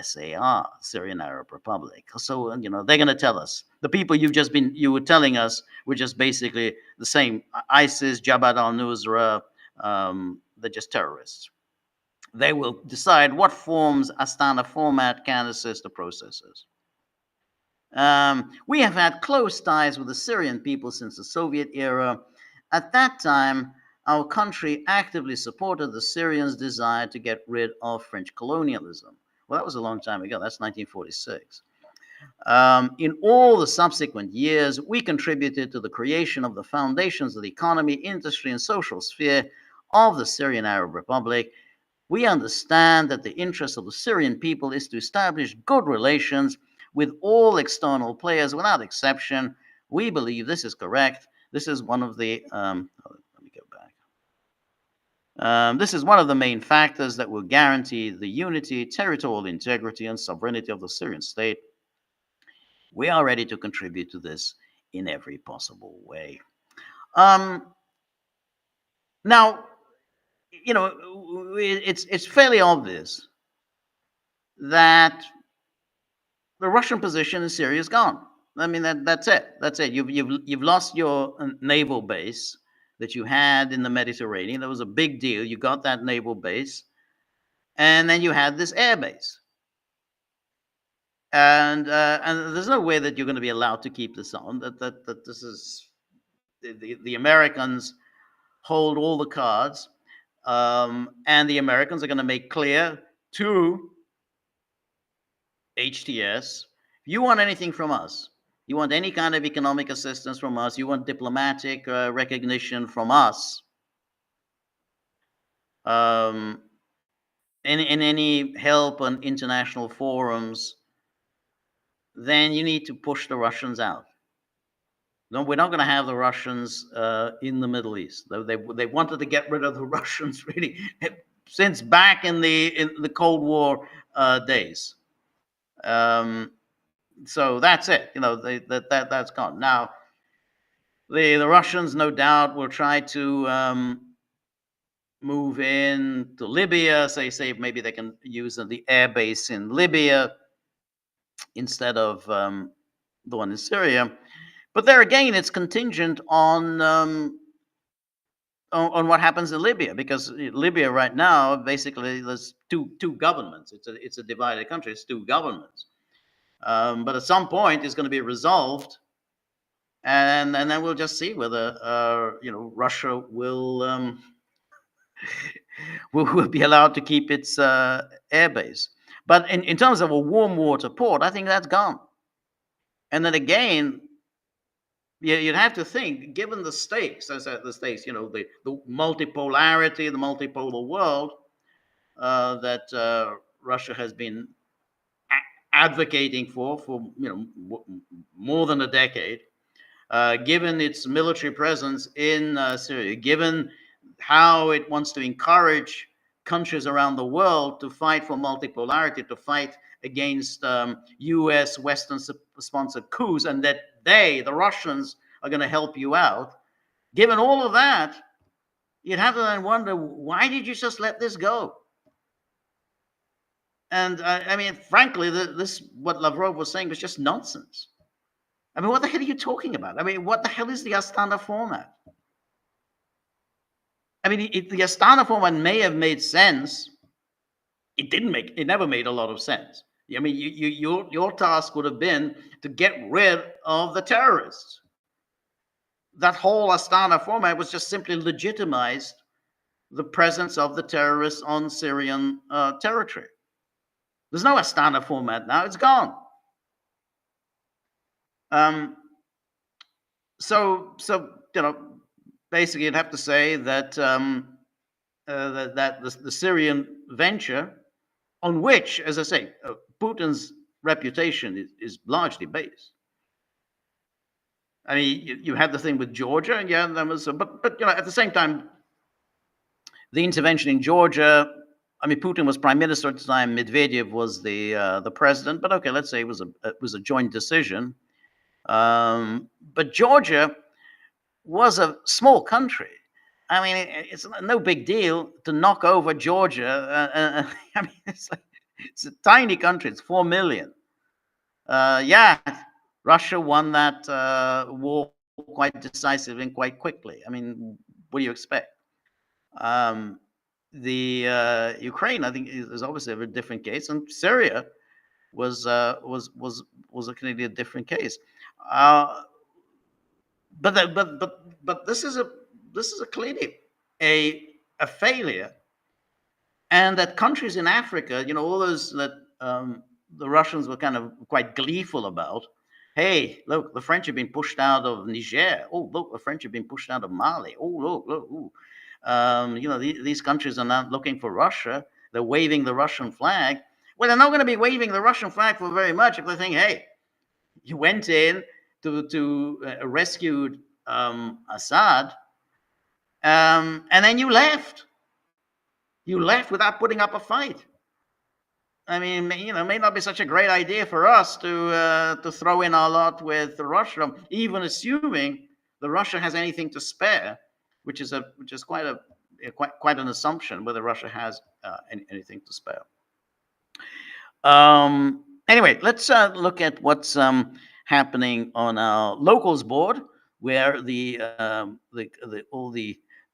SAR, Syrian Arab Republic. So they're going to tell us the people you were telling us were just basically the same ISIS, Jabhat al-Nusra. They're just terrorists. They will decide what forms Astana format can assist the processes. We have had close ties with the Syrian people since the Soviet era. At that time, our country actively supported the Syrians' desire to get rid of French colonialism. Well, that was a long time ago. That's 1946. In all the subsequent years, we contributed to the creation of the foundations of the economy, industry, and social sphere of the Syrian Arab Republic. We understand that the interest of the Syrian people is to establish good relations with all external players without exception. We believe this is correct. This is one of the this is one of the main factors that will guarantee the unity, territorial integrity, and sovereignty of the Syrian state. We are ready to contribute to this in every possible way. Now, it's fairly obvious that the Russian position in Syria is gone. I mean, that's it. That's it. You've lost your naval base that you had in the Mediterranean. That was a big deal. You got that naval base, and then you had this air base. And there's no way that you're going to be allowed to keep this on. That this is the Americans hold all the cards, and the Americans are going to make clear to HTS, if you want anything from us, you want any kind of economic assistance from us, you want diplomatic recognition from us, in any help on international forums, then you need to push the Russians out. No, we're not going to have the Russians in the Middle East. They wanted to get rid of the Russians really since back in the Cold War days. So that's it. That's gone. Now, the Russians, no doubt, will try to move in to Libya. Say maybe they can use the air base in Libya instead of the one in Syria. But there again, it's contingent on what happens in Libya, because Libya right now, basically, there's two governments. It's a divided country. It's two governments. But at some point, it's going to be resolved, and then we'll just see whether Russia will will be allowed to keep its airbase. But in terms of a warm water port, I think that's gone. And then again, you'd have to think, given the stakes, the multipolarity, the multipolar world that Russia has been advocating for more than a decade, given its military presence in Syria, given how it wants to encourage countries around the world to fight for multipolarity, to fight against U.S. Western-sponsored coups, and that the Russians, are going to help you out. Given all of that, you'd have to then wonder, why did you just let this go? And I mean, frankly, what Lavrov was saying was just nonsense. I mean, what the hell are you talking about? I mean, what the hell is the Astana format? I mean, the Astana format may have made sense. It didn't make. It never made a lot of sense. I mean, your task would have been to get rid of the terrorists. That whole Astana format was just simply legitimized the presence of the terrorists on Syrian territory. There's no Astana format now; it's gone. So basically, you'd have to say that that the Syrian venture, on which, as I say, Putin's reputation is largely based. I mean, you had the thing with Georgia, and yeah, there was, but at the same time, the intervention in Georgia. I mean, Putin was prime minister at the time. Medvedev was the president. But okay, let's say it was a joint decision. But Georgia was a small country. I mean, it's no big deal to knock over Georgia. I mean, it's a tiny country. It's 4 million. Yeah, Russia won that war quite decisively and quite quickly. I mean, what do you expect? The Ukraine, I think, is obviously a very different case, and Syria was a completely different case. But this is clearly a failure, and that countries in Africa, all those that the Russians were kind of quite gleeful about. Hey, look, the French have been pushed out of Niger. Oh, look, the French have been pushed out of Mali. Oh, look. Ooh. These countries are now looking for Russia. They're waving the Russian flag. Well, they're not going to be waving the Russian flag for very much if they think, hey, you went in to rescued Assad, and then you left. You left without putting up a fight. I mean, it may not be such a great idea for us to throw in our lot with Russia, even assuming that Russia has anything to spare, which is quite an assumption whether Russia has anything to spare. Anyway, let's look at what's happening on our locals board, where all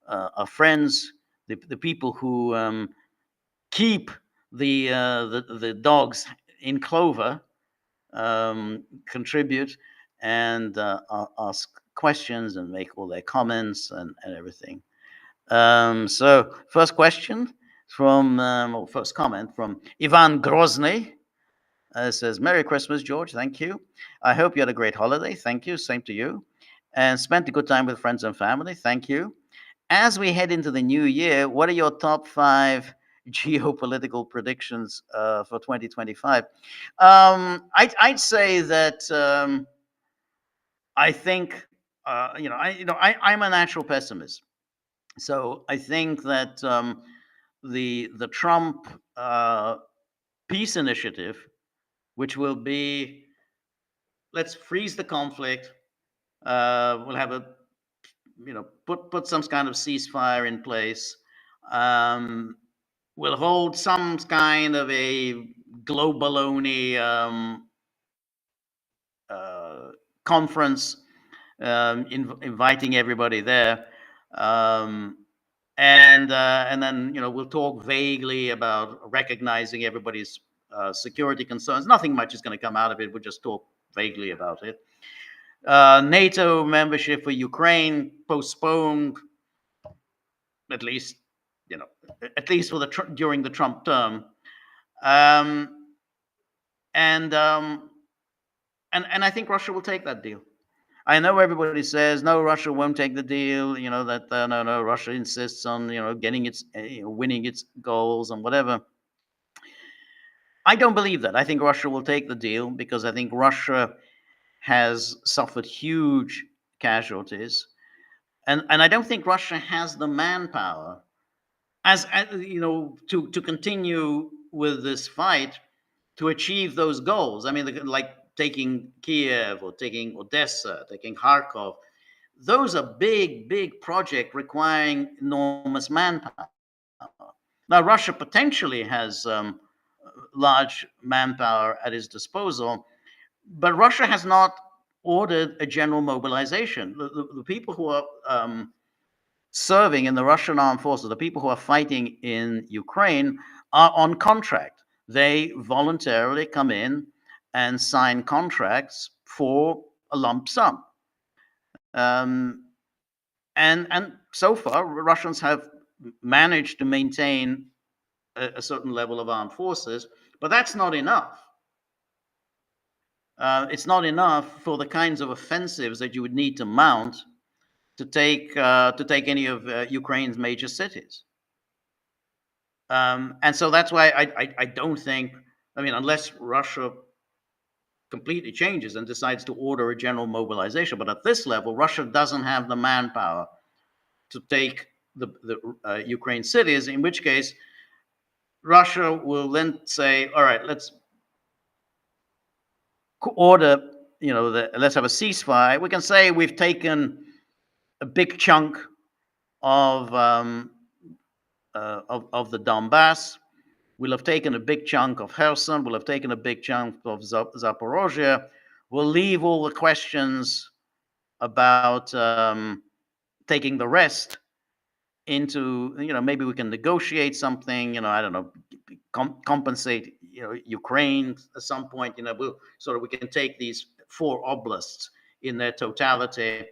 our friends, the people who keep the dogs in clover contribute and ask questions and make all their comments and everything. So first question first comment from Ivan Grozny. Says, Merry Christmas, George. Thank you. I hope you had a great holiday. Thank you. Same to you. And spent a good time with friends and family. Thank you. As we head into the new year, what are your top 5 geopolitical predictions for 2025? I'd say that I think I'm a natural pessimist, so I think that the Trump peace initiative, which will be, let's freeze the conflict. We'll have put some kind of ceasefire in place. We'll hold some kind of a globaloney conference, inviting everybody there, and then we'll talk vaguely about recognizing everybody's security concerns. Nothing much is going to come out of it. We'll just talk vaguely about it. NATO membership for Ukraine postponed, at least for during the Trump term, and I think Russia will take that deal. I know everybody says no, Russia won't take the deal. That no, Russia insists on getting its winning its goals and whatever. I don't believe that. I think Russia will take the deal because I think Russia has suffered huge casualties, and I don't think Russia has the manpower as to continue with this fight to achieve those goals. I mean, like taking Kiev or taking Odessa, taking Kharkov. Those are big projects requiring enormous manpower. Now, Russia potentially has large manpower at its disposal, but Russia has not ordered a general mobilization. The people who are serving in the Russian armed forces, the people who are fighting in Ukraine, are on contract. They voluntarily come in and sign contracts for a lump sum. Um, and so far, Russians have managed to maintain a certain level of armed forces, but that's not enough. It's not enough for the kinds of offensives that you would need to mount to take any of Ukraine's major cities. And so that's why I don't think. I mean, unless Russia completely changes and decides to order a general mobilization, but at this level, Russia doesn't have the manpower to take the Ukraine cities. In which case, Russia will then say, "All right, let's order. Let's have a ceasefire. We can say we've taken a big chunk of the Donbass. We'll have taken a big chunk of Kherson. We'll have taken a big chunk of Zaporozhye. We'll leave all the questions about taking the rest into, maybe we can negotiate something, I don't know, compensate, Ukraine at some point, so that we can take these 4 oblasts in their totality.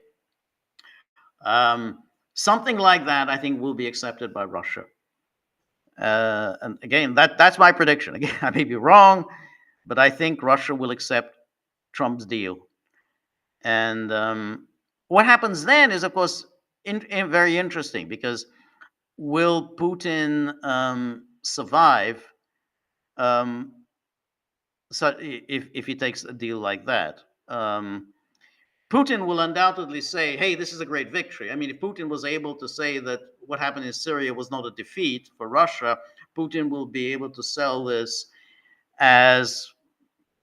Something like that, I think, will be accepted by Russia. And again, that's my prediction. Again, I may be wrong, but I think Russia will accept Trump's deal. And what happens then is, of course, very interesting, because will Putin survive? So if he takes a deal like that, Putin will undoubtedly say, "Hey, this is a great victory." I mean, if Putin was able to say that what happened in Syria was not a defeat for Russia, Putin will be able to sell this as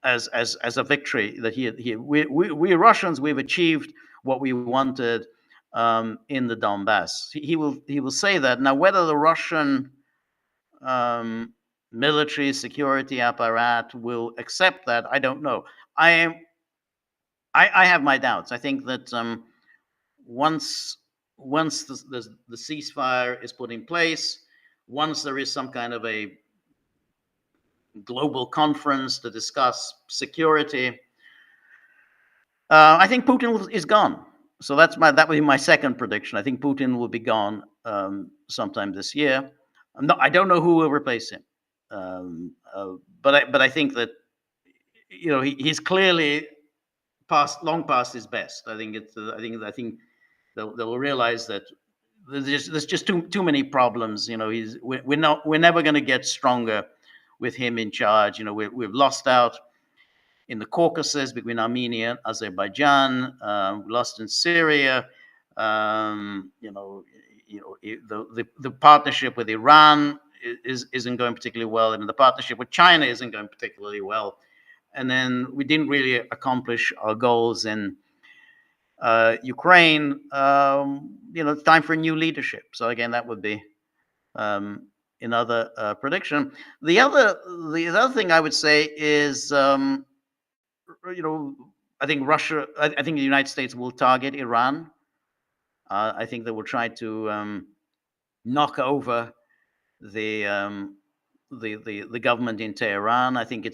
a victory, that we Russians, we've achieved what we wanted in the Donbass. He will say that. Now, whether the Russian military security apparatus will accept that, I don't know. I have my doubts. I think that once the ceasefire is put in place, once there is some kind of a global conference to discuss security, I think Putin is gone. So that would be my second prediction. I think Putin will be gone sometime this year. I don't know who will replace him, but I think that he's clearly long past his best. I think they'll realize that there's just too many problems. We're never going to get stronger with him in charge. We've lost out in the Caucasus between Armenia and Azerbaijan. We lost in Syria. The partnership with Iran isn't going particularly well, and the partnership with China isn't going particularly well. And then we didn't really accomplish our goals in Ukraine. It's time for new leadership. So again, that would be another prediction. The other thing I would say is, I think Russia. I think the United States will target Iran. I think they will try to knock over the government in Tehran. I think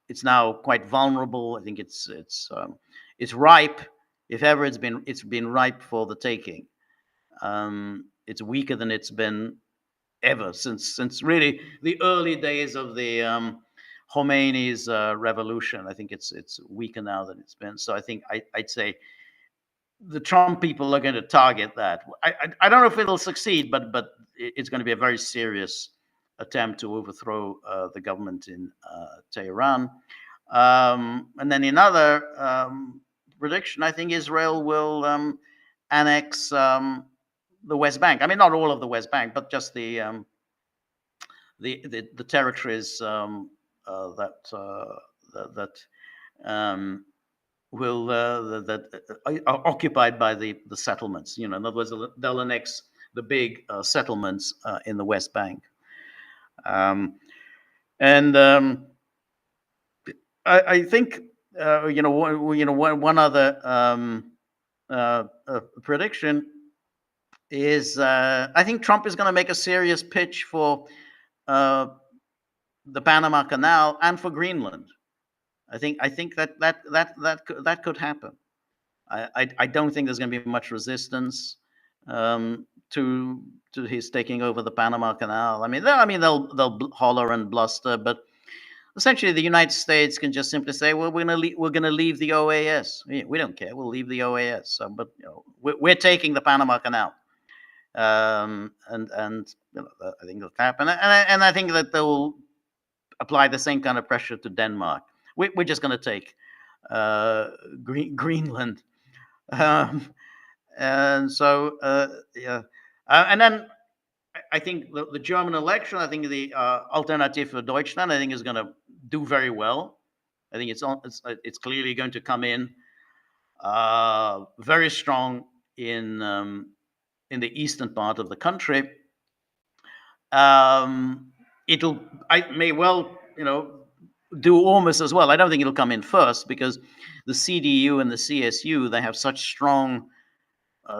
it's now quite vulnerable. I think it's ripe. If ever it's been ripe for the taking. It's weaker than it's been ever since really the early days of the Khomeini's revolution. I think it's weaker now than it's been. So I think I'd say the Trump people are going to target that. I don't know if it'll succeed, but it's going to be a very serious attempt to overthrow the government in Tehran. And then another prediction, I think Israel will annex the West Bank. I mean, not all of the West Bank, but just the territories that are occupied by the settlements. In other words, they'll annex the big settlements in the West Bank. I think one other prediction is I think Trump is going to make a serious pitch for uh, the Panama Canal and for Greenland. I think that could happen. I don't think there's going to be much resistance to his taking over the Panama Canal. They'll holler and bluster, but essentially the United States can just simply say, "Well, we're going to leave the OAS. We don't care. We'll leave the OAS." So, but we're taking the Panama Canal, and I think that'll happen, and I think that they'll apply the same kind of pressure to Denmark. We're just going to take Greenland. Um, and so, yeah. And then I think the German election, I think the Alternative for Deutschland, I think is going to do very well. I think it's clearly going to come in very strong in the eastern part of the country. I may well, do almost as well. I don't think it'll come in first because the CDU and the CSU, they have such strong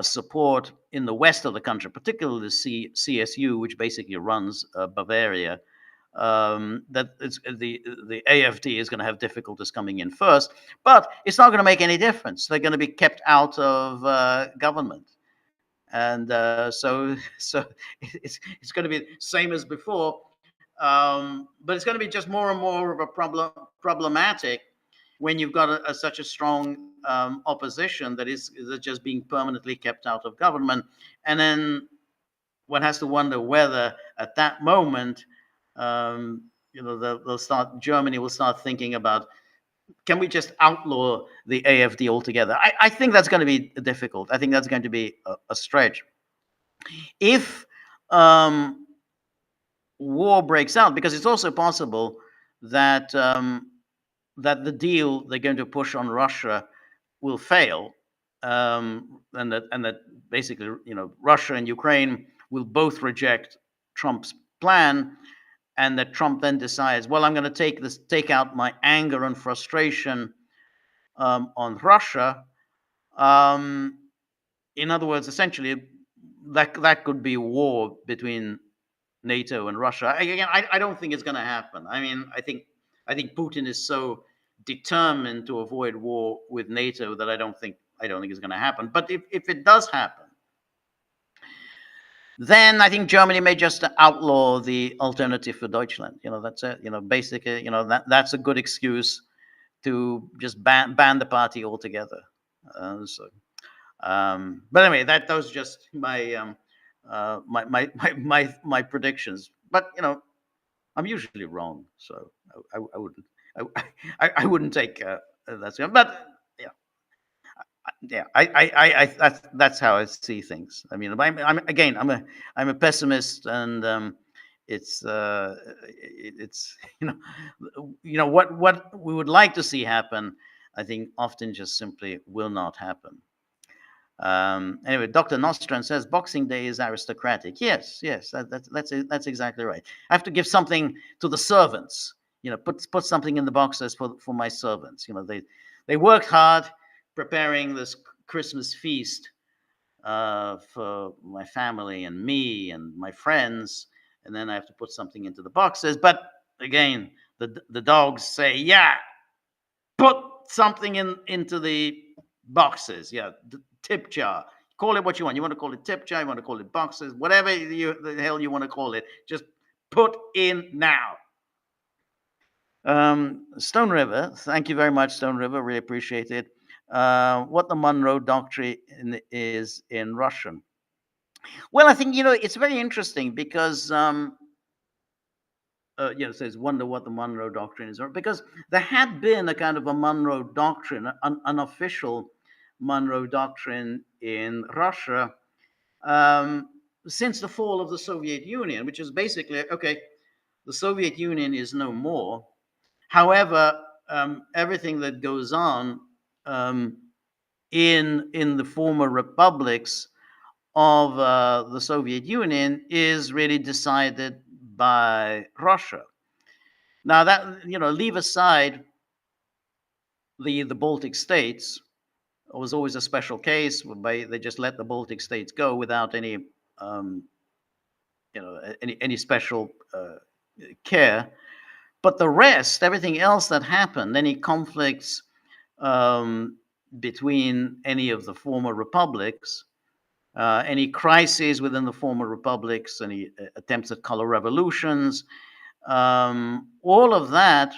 support in the west of the country, particularly the CSU, which basically runs Bavaria. That it's, the AFD is going to have difficulties coming in first, but it's not going to make any difference. They're going to be kept out of government, and so it's going to be the same as before. But it's going to be just more and more of a problematic when you've got such a strong opposition that is just being permanently kept out of government. And then one has to wonder whether at that moment, Germany will start thinking about, can we just outlaw the AFD altogether? I think that's going to be difficult. I think that's going to be a stretch. If war breaks out, because it's also possible that that the deal they're going to push on Russia will fail, and that basically, Russia and Ukraine will both reject Trump's plan, and that Trump then decides, well, I'm going to take out my anger and frustration on Russia. In other words, essentially, that could be war between NATO and Russia. Again, I don't think it's going to happen. I think Putin is so determined to avoid war with NATO that I don't think it's going to happen. But if it does happen, then I think Germany may just outlaw the Alternative for Deutschland. That's it. Basically, that's a good excuse to just ban the party altogether. But anyway, those just my my predictions. But I'm usually wrong, so I wouldn't I wouldn't take that. But yeah, that's how I see things. I'm a pessimist, and it's what we would like to see happen, I think often just simply will not happen. Anyway, Dr. Nostran says Boxing Day is aristocratic. Yes, that's exactly right. I have to give something to the servants. Put something in the boxes for my servants. They work hard preparing this Christmas feast for my family and me and my friends, and then I have to put something into the boxes. But again, the dogs say, yeah, put something into the boxes. Yeah, the tip jar. Call it what you want. You want to call it tip jar, you want to call it boxes, whatever the hell you want to call it. Just put in now. Stone River, thank you very much, Stone River. Really appreciate it. What the Monroe Doctrine is in Russian. Well, I think it's very interesting because it says wonder what the Monroe Doctrine is, because there had been a kind of a Monroe Doctrine, an unofficial Monroe Doctrine in Russia since the fall of the Soviet Union, which is basically, okay, the Soviet Union is no more. However, everything that goes on in the former republics of the Soviet Union is really decided by Russia. Now that leave aside the Baltic states, It was always a special case whereby they just let the Baltic states go without any, um, any special care. But the rest, everything else that happened, any conflicts um, between any of the former republics, any crises within the former republics, any attempts at color revolutions, all of that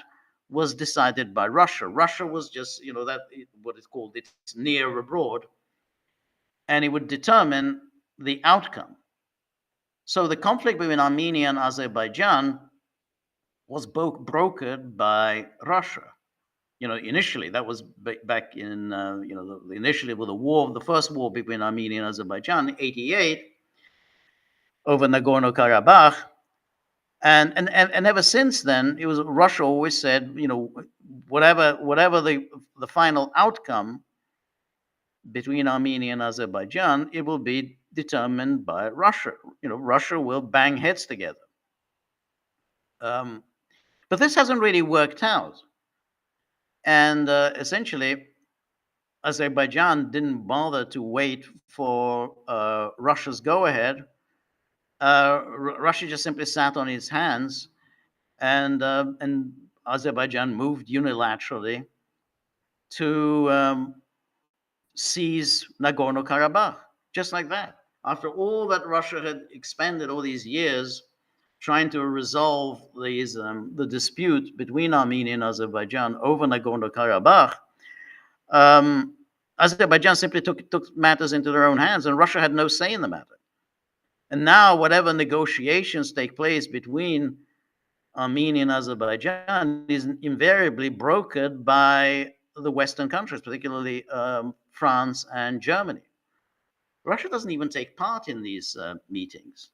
was decided by Russia. Russia was just, that what is called its near abroad, and it would determine the outcome. So the conflict between Armenia and Azerbaijan was both brokered by Russia. Initially that was back in, initially with the first war between Armenia and Azerbaijan, 88, over Nagorno-Karabakh. And ever since then, it was Russia always said, whatever the final outcome between Armenia and Azerbaijan, it will be determined by Russia. Russia will bang heads together. But this hasn't really worked out. And essentially, Azerbaijan didn't bother to wait for Russia's go-ahead. Russia just simply sat on its hands, and Azerbaijan moved unilaterally to seize Nagorno-Karabakh, just like that. After all that Russia had expended all these years trying to resolve the dispute between Armenia and Azerbaijan over Nagorno-Karabakh, Azerbaijan simply took matters into their own hands, and Russia had no say in the matter. And now, whatever negotiations take place between Armenia and Azerbaijan is invariably brokered by the Western countries, particularly France and Germany. Russia doesn't even take part in these meetings.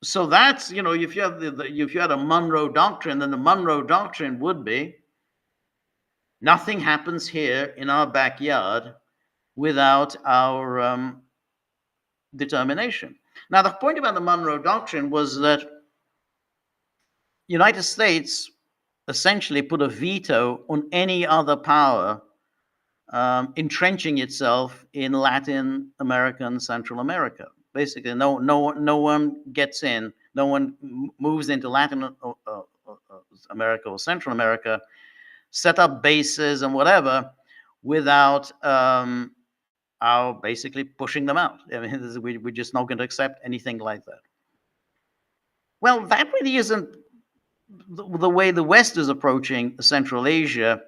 So that's, if you have if you had a Monroe Doctrine, then the Monroe Doctrine would be nothing happens here in our backyard without our determination. Now, the point about the Monroe Doctrine was that United States essentially put a veto on any other power entrenching itself in Latin America and Central America. Basically, no one gets in, no one moves into Latin America or Central America, set up bases and whatever, without our basically pushing them out. I mean, we're just not going to accept anything like that. Well, that really isn't the way the West is approaching Central Asia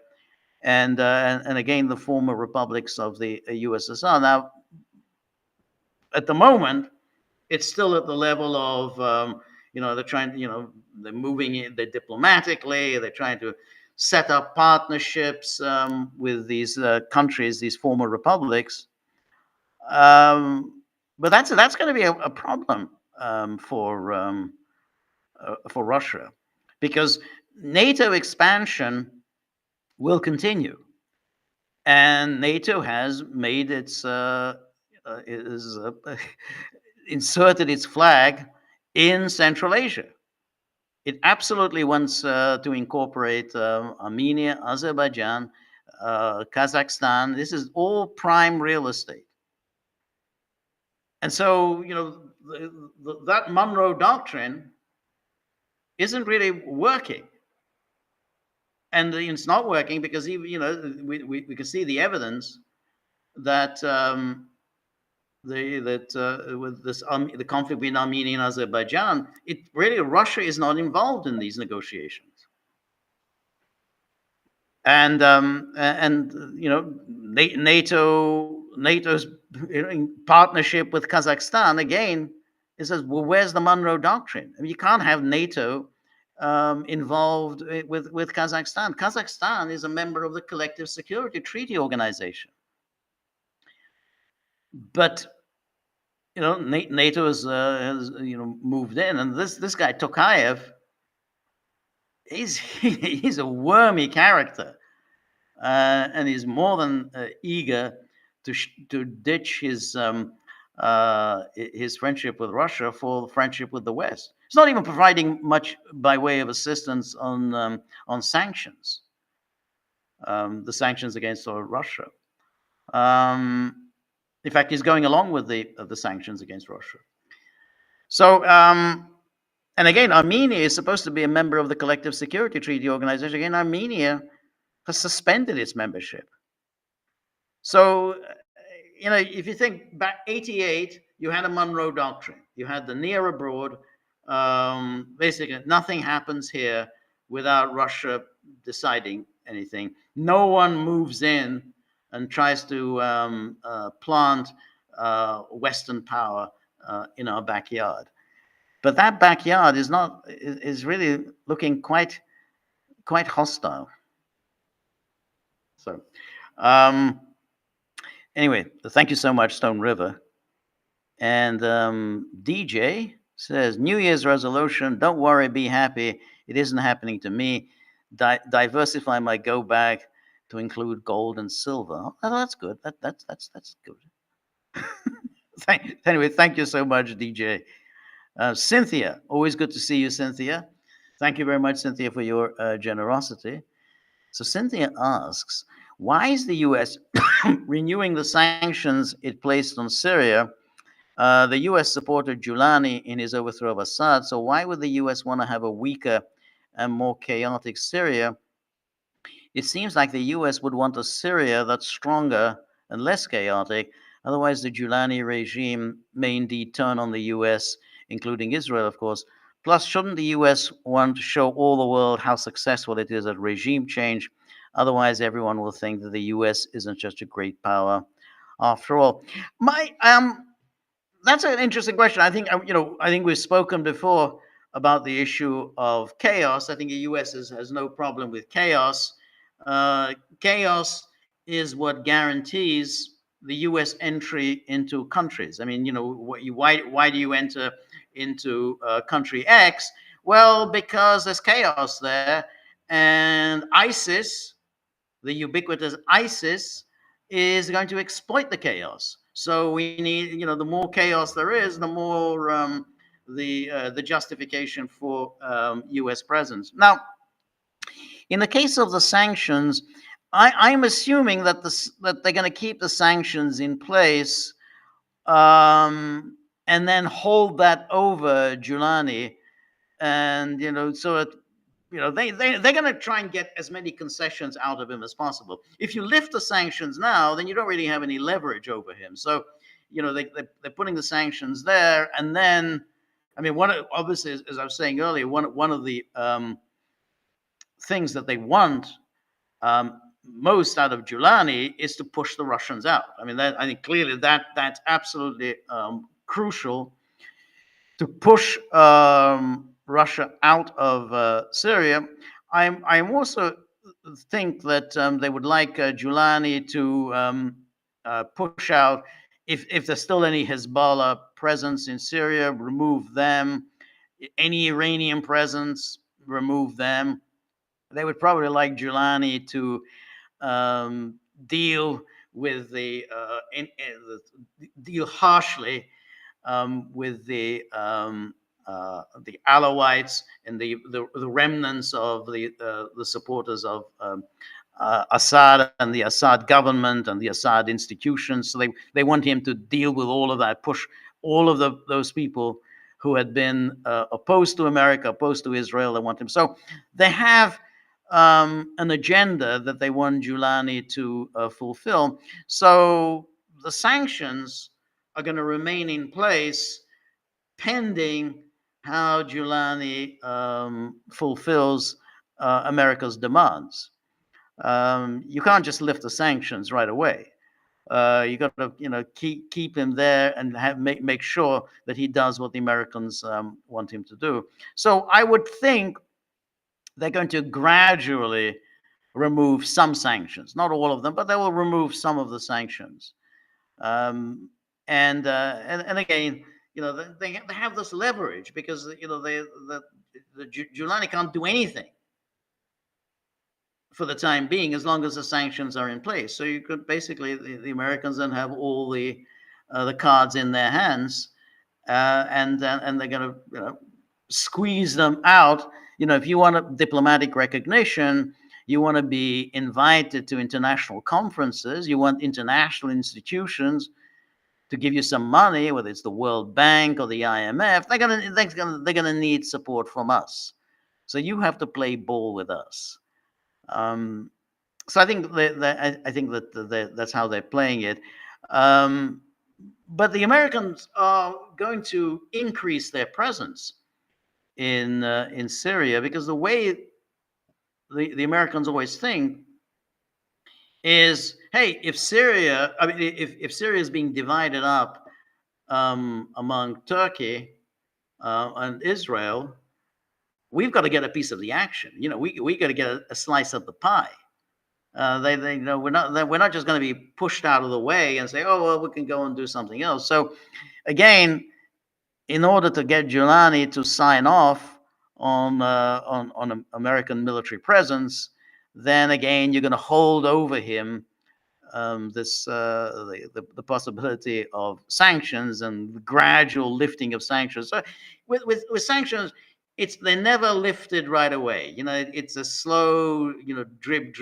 and again the former republics of the USSR. Now, at the moment, it's still at the level of they're trying, they're moving in, they're diplomatically, they're trying to set up partnerships with these countries, these former republics. But that's going to be a problem for Russia, because NATO expansion will continue, and NATO has made its inserted its flag in Central Asia. It absolutely wants to incorporate Armenia, Azerbaijan, Kazakhstan. This is all prime real estate. And so, that Monroe Doctrine isn't really working. And it's not working because we can see the evidence that with this the conflict between Armenia and Azerbaijan, Russia is not involved in these negotiations. And NATO's partnership with Kazakhstan again. It says, well, where's the Monroe Doctrine? I mean, you can't have NATO involved with Kazakhstan. Kazakhstan is a member of the Collective Security Treaty Organization. But NATO has moved in, and this guy Tokayev, he's a wormy character, and he's more than eager to ditch his friendship with Russia for friendship with the West. He's not even providing much by way of assistance on sanctions. the sanctions against Russia. In fact, he's going along with the sanctions against Russia. So, and again, Armenia is supposed to be a member of the Collective Security Treaty Organization. Again, Armenia has suspended its membership. So, if you think back 88, you had a Monroe Doctrine. You had the near abroad. Basically, nothing happens here without Russia deciding anything. No one moves in and tries to plant Western power in our backyard. But that backyard is really looking quite hostile. So, anyway, thank you so much, Stone River. And DJ says, New Year's resolution, don't worry, be happy. It isn't happening to me. Diversify my go bag to include gold and silver. Oh, that's good. That's good. Anyway, thank you so much, DJ. Cynthia, always good to see you, Cynthia. Thank you very much, Cynthia, for your generosity. So Cynthia asks, why is the U.S. renewing the sanctions it placed on Syria? The U.S. supported Giuliani in his overthrow of Assad, so why would the U.S. want to have a weaker and more chaotic Syria? It seems like the U.S. would want a Syria that's stronger and less chaotic. Otherwise, the Giuliani regime may indeed turn on the U.S., including Israel, of course. Plus, shouldn't the U.S. want to show all the world how successful it is at regime change? Otherwise, everyone will think that the U.S. isn't just a great power after all. That's an interesting question. I think we've spoken before about the issue of chaos. I think the U.S. has no problem with chaos. Chaos is what guarantees the U.S. entry into countries. I mean, why do you enter into country X? Well, because there's chaos there, and ISIS, the ubiquitous ISIS, is going to exploit the chaos. So we need, the more chaos there is, the more the justification for U.S. presence. Now, in the case of the sanctions, I'm assuming that they're going to keep the sanctions in place and then hold that over Giuliani, and so they're going to try and get as many concessions out of him as possible. If you lift the sanctions now, then you don't really have any leverage over him. So, they're putting the sanctions there, and then, I mean, obviously, as I was saying earlier, one of the things that they want most out of Giuliani is to push the Russians out. I mean, I think clearly that's absolutely crucial to push Russia out of Syria. I'm also think that they would like Giuliani to push out, if there's still any Hezbollah presence in Syria, remove them. Any Iranian presence, remove them. They would probably like Giuliani to deal with deal harshly with the Alawites and the remnants of the supporters of Assad and the Assad government and the Assad institutions. So they want him to deal with all of that, push all of those people who had been opposed to America, opposed to Israel. They want him. So they have an agenda that they want Giuliani to fulfill. So the sanctions are going to remain in place pending how Giuliani fulfills America's demands. You can't just lift the sanctions right away. You got to, keep him there and make sure that he does what the Americans want him to do. So I would think they're going to gradually remove some sanctions, not all of them, but they will remove some of the sanctions. And again, they have this leverage because the Giuliani can't do anything for the time being as long as the sanctions are in place. So you could basically, the Americans then have all the cards in their hands, and they're going to squeeze them out. If you want a diplomatic recognition, You want to be invited to international conferences. You want international institutions to give you some money, whether it's the World Bank or the IMF. They're gonna need support from us. So you have to play ball with us. So I think that's how they're playing it. But the Americans are going to increase their presence in Syria, because the way the Americans always think is, hey, if Syria, I mean, if Syria is being divided up among Turkey and Israel, we've got to get a piece of the action. We got to get a slice of the pie. They we're not just going to be pushed out of the way and say, oh well, we can go and do something else. So again, in order to get Giuliani to sign off on American military presence, then again you're going to hold over him the possibility of sanctions and the gradual lifting of sanctions. So with sanctions, they're never lifted right away. It's a slow, drip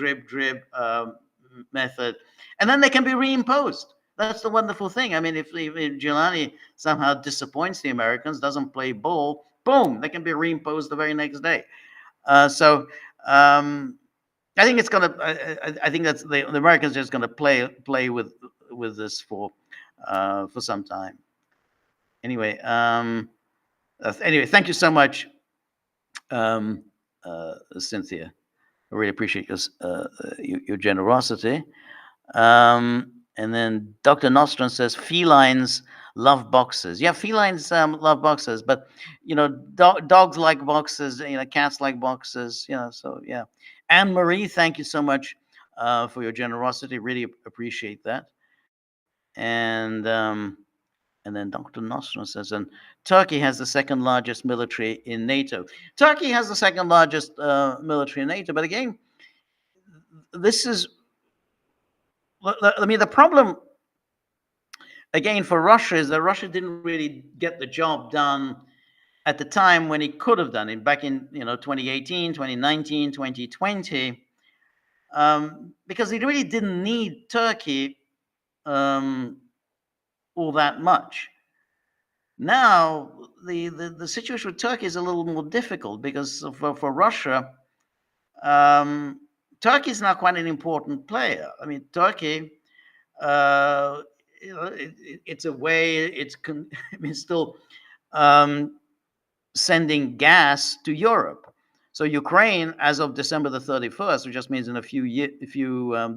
method, and then they can be reimposed. That's the wonderful thing. I mean, if Giuliani somehow disappoints the Americans, doesn't play ball, boom, they can be reimposed the very next day. So I think it's gonna. I think that's the Americans are just gonna play with this for some time. Anyway, thank you so much, Cynthia. I really appreciate your generosity. And then Dr. Nostrum says felines love boxes. Yeah, felines love boxes, but dogs like boxes. Cats like boxes. So yeah. Anne Marie, thank you so much for your generosity. Really appreciate that. And then Dr. Nostrum says, and Turkey has the second largest military in NATO. Turkey has the second largest military in NATO, but again, this is, I mean, the problem again for Russia is that Russia didn't really get the job done at the time when it could have done it, back in 2018, 2019, 2020, because it really didn't need Turkey all that much. Now the situation with Turkey is a little more difficult, because for Russia, Turkey is now quite an important player. I mean, Turkey, it's a way it's still sending gas to Europe. So Ukraine, as of December the 31st, which just means in a few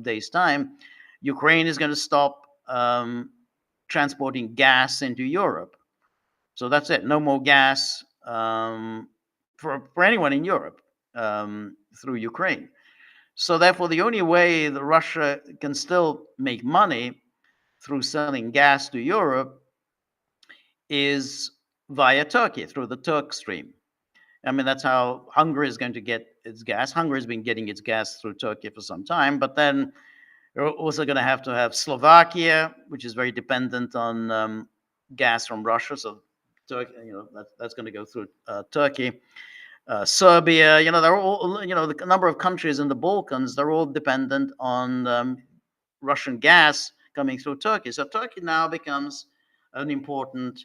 days' time, Ukraine is going to stop transporting gas into Europe. So that's it. No more gas for anyone in Europe through Ukraine. So therefore, the only way that Russia can still make money through selling gas to Europe is via Turkey, through the Turk Stream. I mean, that's how Hungary is going to get its gas. Hungary has been getting its gas through Turkey for some time, but then you're also going to have Slovakia, which is very dependent on gas from Russia. So Turkey, that's going to go through Turkey. Serbia, they're all, the number of countries in the Balkans, they're all dependent on Russian gas coming through Turkey. So Turkey now becomes an important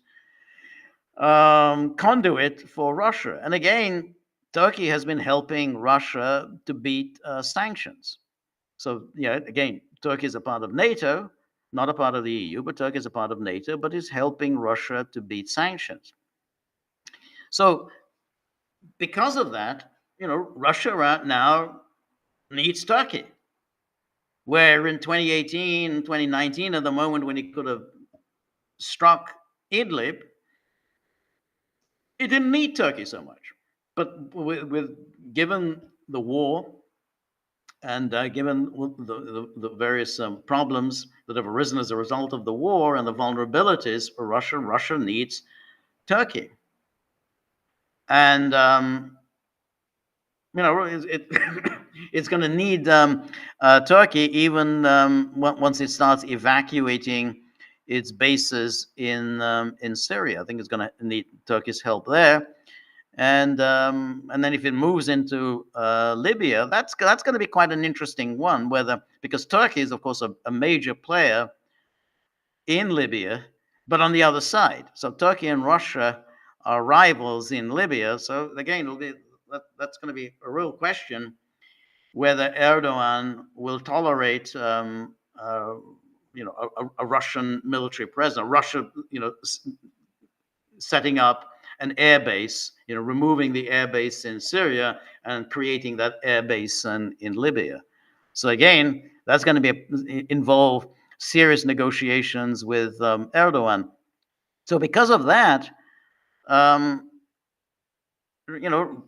conduit for Russia. And again, Turkey has been helping Russia to beat sanctions. So, again, Turkey is a part of NATO, not a part of the EU, but Turkey is a part of NATO, but is helping Russia to beat sanctions. So, because of that, Russia right now needs Turkey. Where in 2018, 2019, at the moment when it could have struck Idlib, it didn't need Turkey so much. But given the war and given the various problems that have arisen as a result of the war and the vulnerabilities for Russia, Russia needs Turkey. And it's going to need Turkey even once it starts evacuating its bases in Syria. I think it's going to need Turkey's help there. and then if it moves into Libya, that's going to be quite an interesting one. Because Turkey is, of course, a major player in Libya, but on the other side. So Turkey and Russia are rivals in Libya. So again, that's going to be a real question whether Erdogan will tolerate, a Russian military presence, Russia, setting up an air base, removing the air base in Syria and creating that air base in Libya. So again, that's going to involve serious negotiations with Erdogan. So because of that, um, you know,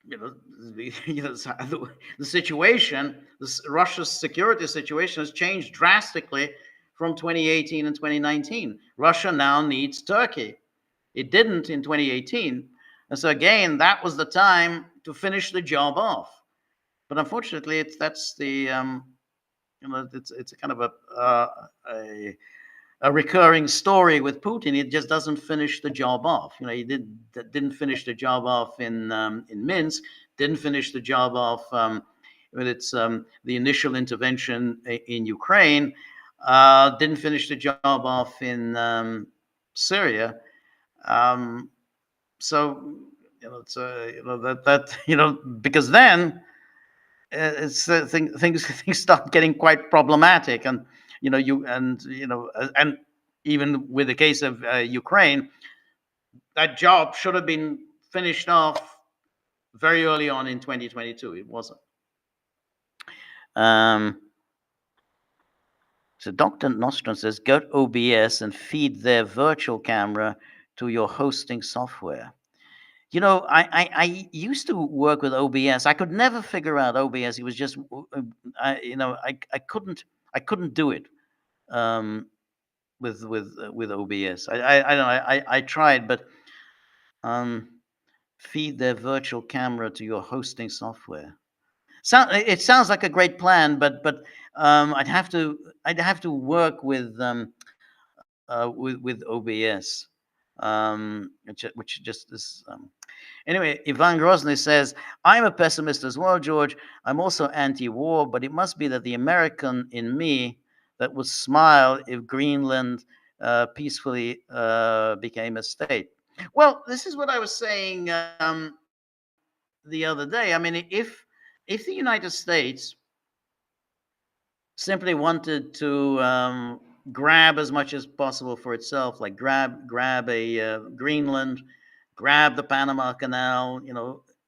the situation, Russia's security situation has changed drastically from 2018 and 2019. Russia now needs Turkey. It didn't in 2018. And so again, that was the time to finish the job off. But unfortunately, it's a kind of a recurring story with Putin. It just doesn't finish the job off. He didn't finish the job off in Minsk. Didn't finish the job off with the initial intervention in Ukraine. Didn't finish the job off in Syria. So because then things start getting quite problematic, and and even with the case of Ukraine, that job should have been finished off very early on in 2022. It wasn't. So Dr. Nostrum says, go to OBS and feed their virtual camera to your hosting software. I used to work with OBS. I could never figure out OBS. It was just, I couldn't do it with OBS. I tried, but feed their virtual camera to your hosting software. It sounds like a great plan, but I'd have to work with OBS, which just is. Anyway, Ivan Grozny says, I'm a pessimist as well, George. I'm also anti-war, but it must be that the American in me that would smile if Greenland peacefully became a state. Well, this is what I was saying the other day. I mean, if the United States simply wanted to grab as much as possible for itself, like grab a Greenland, grab the Panama Canal,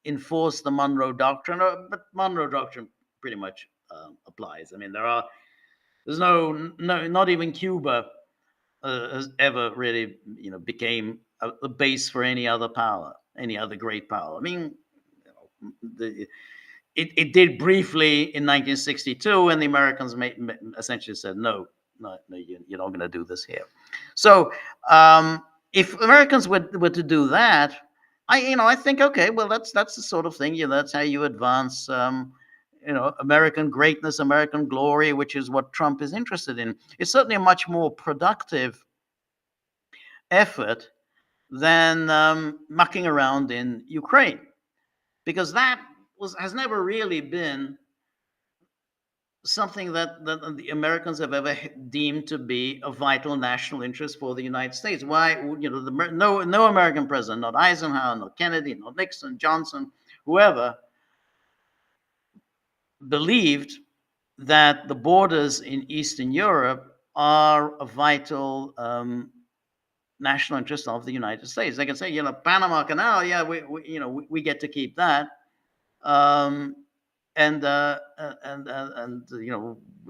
enforce the Monroe Doctrine. But Monroe Doctrine pretty much applies. I mean, there's not even Cuba has ever really, became a base for any other power, any other great power. I mean, it did briefly in 1962, and the Americans essentially said, no, you're not going to do this here. So if Americans were to do that, I think, okay, well, that's the sort of thing, that's how you advance, American greatness, American glory, which is what Trump is interested in. It's certainly a much more productive effort than mucking around in Ukraine, because that has never really been something that the Americans have ever deemed to be a vital national interest for the United States. Why, no American president, not Eisenhower, not Kennedy, not Nixon, Johnson, whoever, believed that the borders in Eastern Europe are a vital national interest of the United States. They can say, Panama Canal, yeah, we get to keep that. And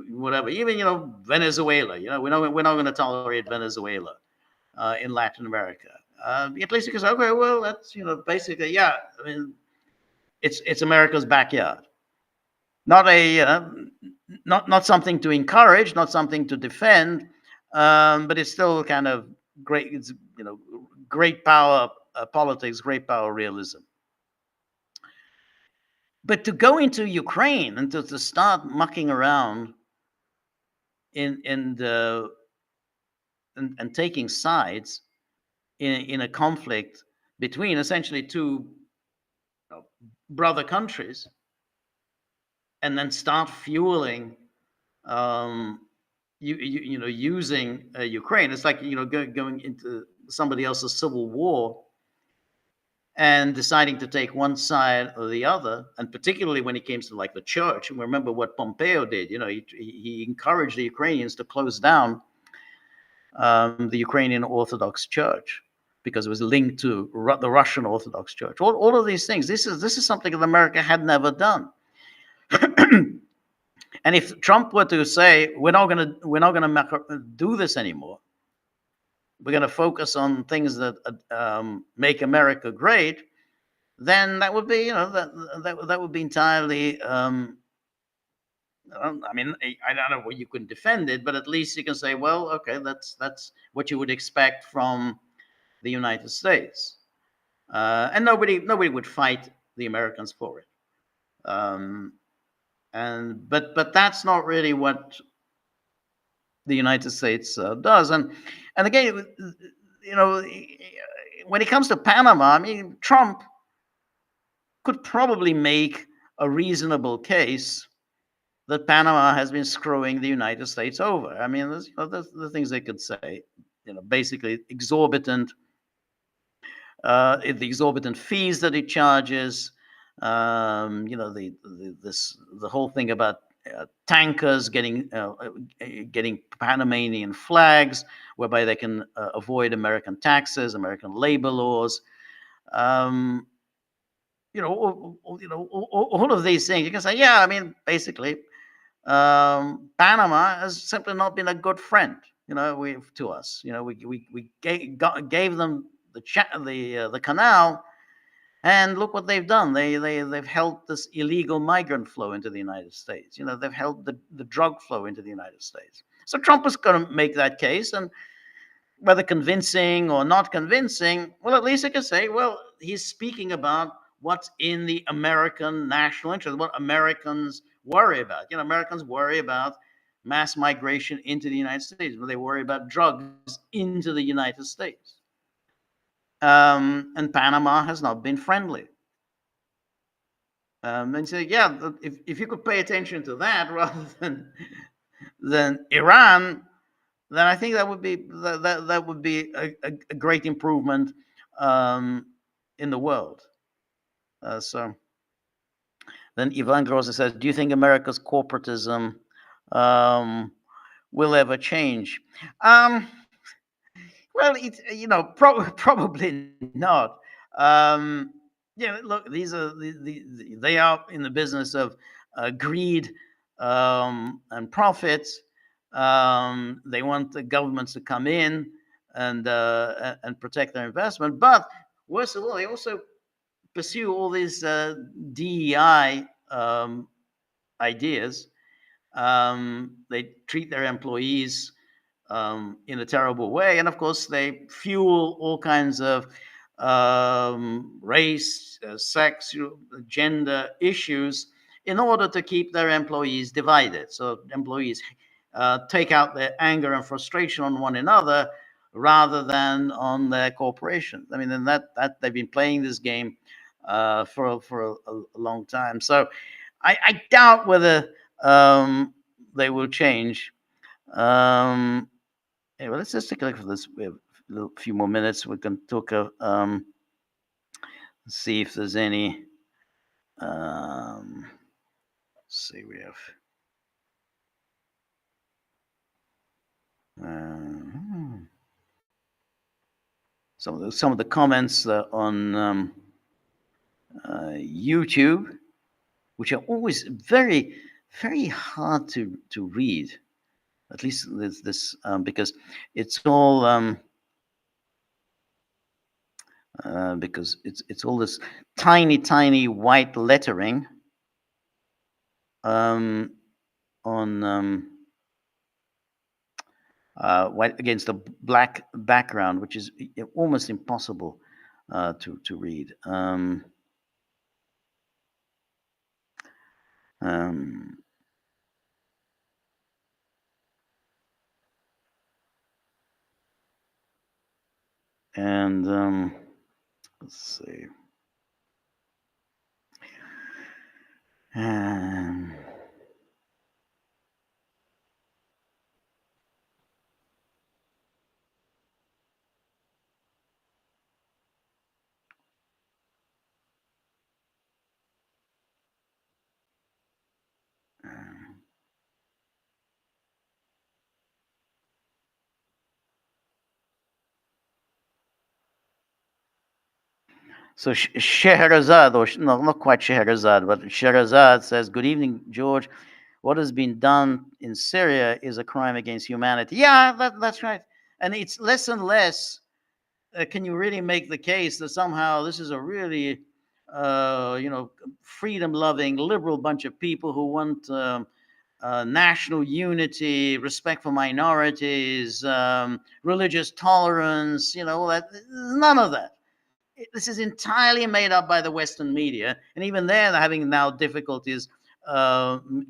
whatever, even Venezuela, we're not going to tolerate Venezuela in Latin America. At least because, okay, well, that's basically, yeah, I mean, it's America's backyard, not not something to encourage, not something to defend, but it's still kind of great. It's great power politics, great power realism. But to go into Ukraine and to start mucking around and taking sides in a conflict between essentially two know, brother countries, and then start fueling, um, using Ukraine. It's like going into somebody else's civil war and deciding to take one side or the other, and particularly when it came to like the church. And remember what Pompeo did. He encouraged the Ukrainians to close down the Ukrainian Orthodox Church because it was linked to the Russian Orthodox Church. All of these things. This is something that America had never done. And if Trump were to say we're not going to do this anymore, we're going to focus on things that make America great, then that would be that would be entirely. I mean, I don't know what you can defend it, but at least you can say, well, okay, that's what you would expect from the United States, and nobody would fight the Americans for it. But that's not really what the United States does. And again, you know, when it comes to Panama, I mean, Trump could probably make a reasonable case that Panama has been screwing the United States over. I mean, there's the things they could say, basically the exorbitant fees that it charges, the whole thing about tankers getting Panamanian flags, whereby they can avoid American taxes, American labor laws. Um, all of these things. You can say, yeah, I mean, basically, Panama has simply not been a good friend, to us. We gave them the canal, and look what they've done. They've helped this illegal migrant flow into the United States. They've helped the drug flow into the United States. So Trump is going to make that case, and whether convincing or not convincing, well, at least I can say, well, he's speaking about what's in the American national interest, what Americans worry about. Americans worry about mass migration into the United States, but they worry about drugs into the United States. And Panama has not been friendly. And so, yeah, if you could pay attention to that rather than Iran, then I think that would be a great improvement in the world. So then Ivan Groza says, "Do you think America's corporatism will ever change?" Well, it's probably not. Look, these are they are in the business of greed and profits. They want the governments to come in and protect their investment, but worst of all, they also pursue all these DEI ideas. They treat their employees in a terrible way, and of course, they fuel all kinds of race, sex, gender issues in order to keep their employees divided. So employees take out their anger and frustration on one another rather than on their corporation. I mean, and that they've been playing this game for a long time. So I doubt whether they will change. Well, let's just take a look for this. We have a few more minutes. We can talk. See if there's any. Let's see, we have. Some of the comments on YouTube, which are always very, very hard to read. At least there's this because it's all because it's all this tiny white lettering on white against a black background, which is almost impossible to read. And let's see. Um, So Scheherazade, or no, not quite Scheherazade, but Scheherazade says, "Good evening, George. What has been done in Syria is a crime against humanity." Yeah, that's right. And it's less and less. Can you really make the case that somehow this is a really, freedom-loving, liberal bunch of people who want national unity, respect for minorities, religious tolerance? None of that. This is entirely made up by the Western media, and even they're having now difficulties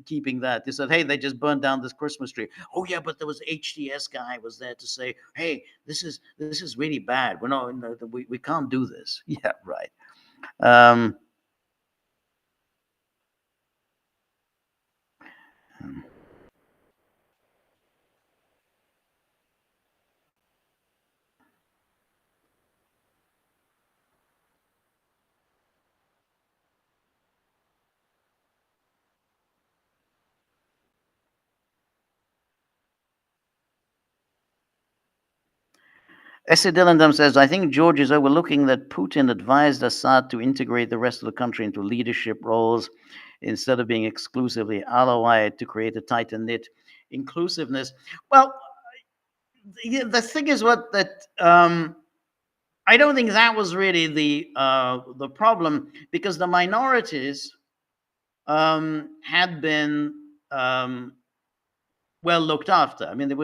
keeping that. They said, "Hey, they just burned down this Christmas tree." Oh yeah, but there was HTS guy was there to say, "Hey, this is really bad. We're not, we can't do this." Yeah, right. Um, Essie Dillandham says, "I think George is overlooking that Putin advised Assad to integrate the rest of the country into leadership roles instead of being exclusively allied to create a tighter knit inclusiveness." Well, the thing is what that I don't think that was really the problem, because the minorities had been well looked after. I mean, it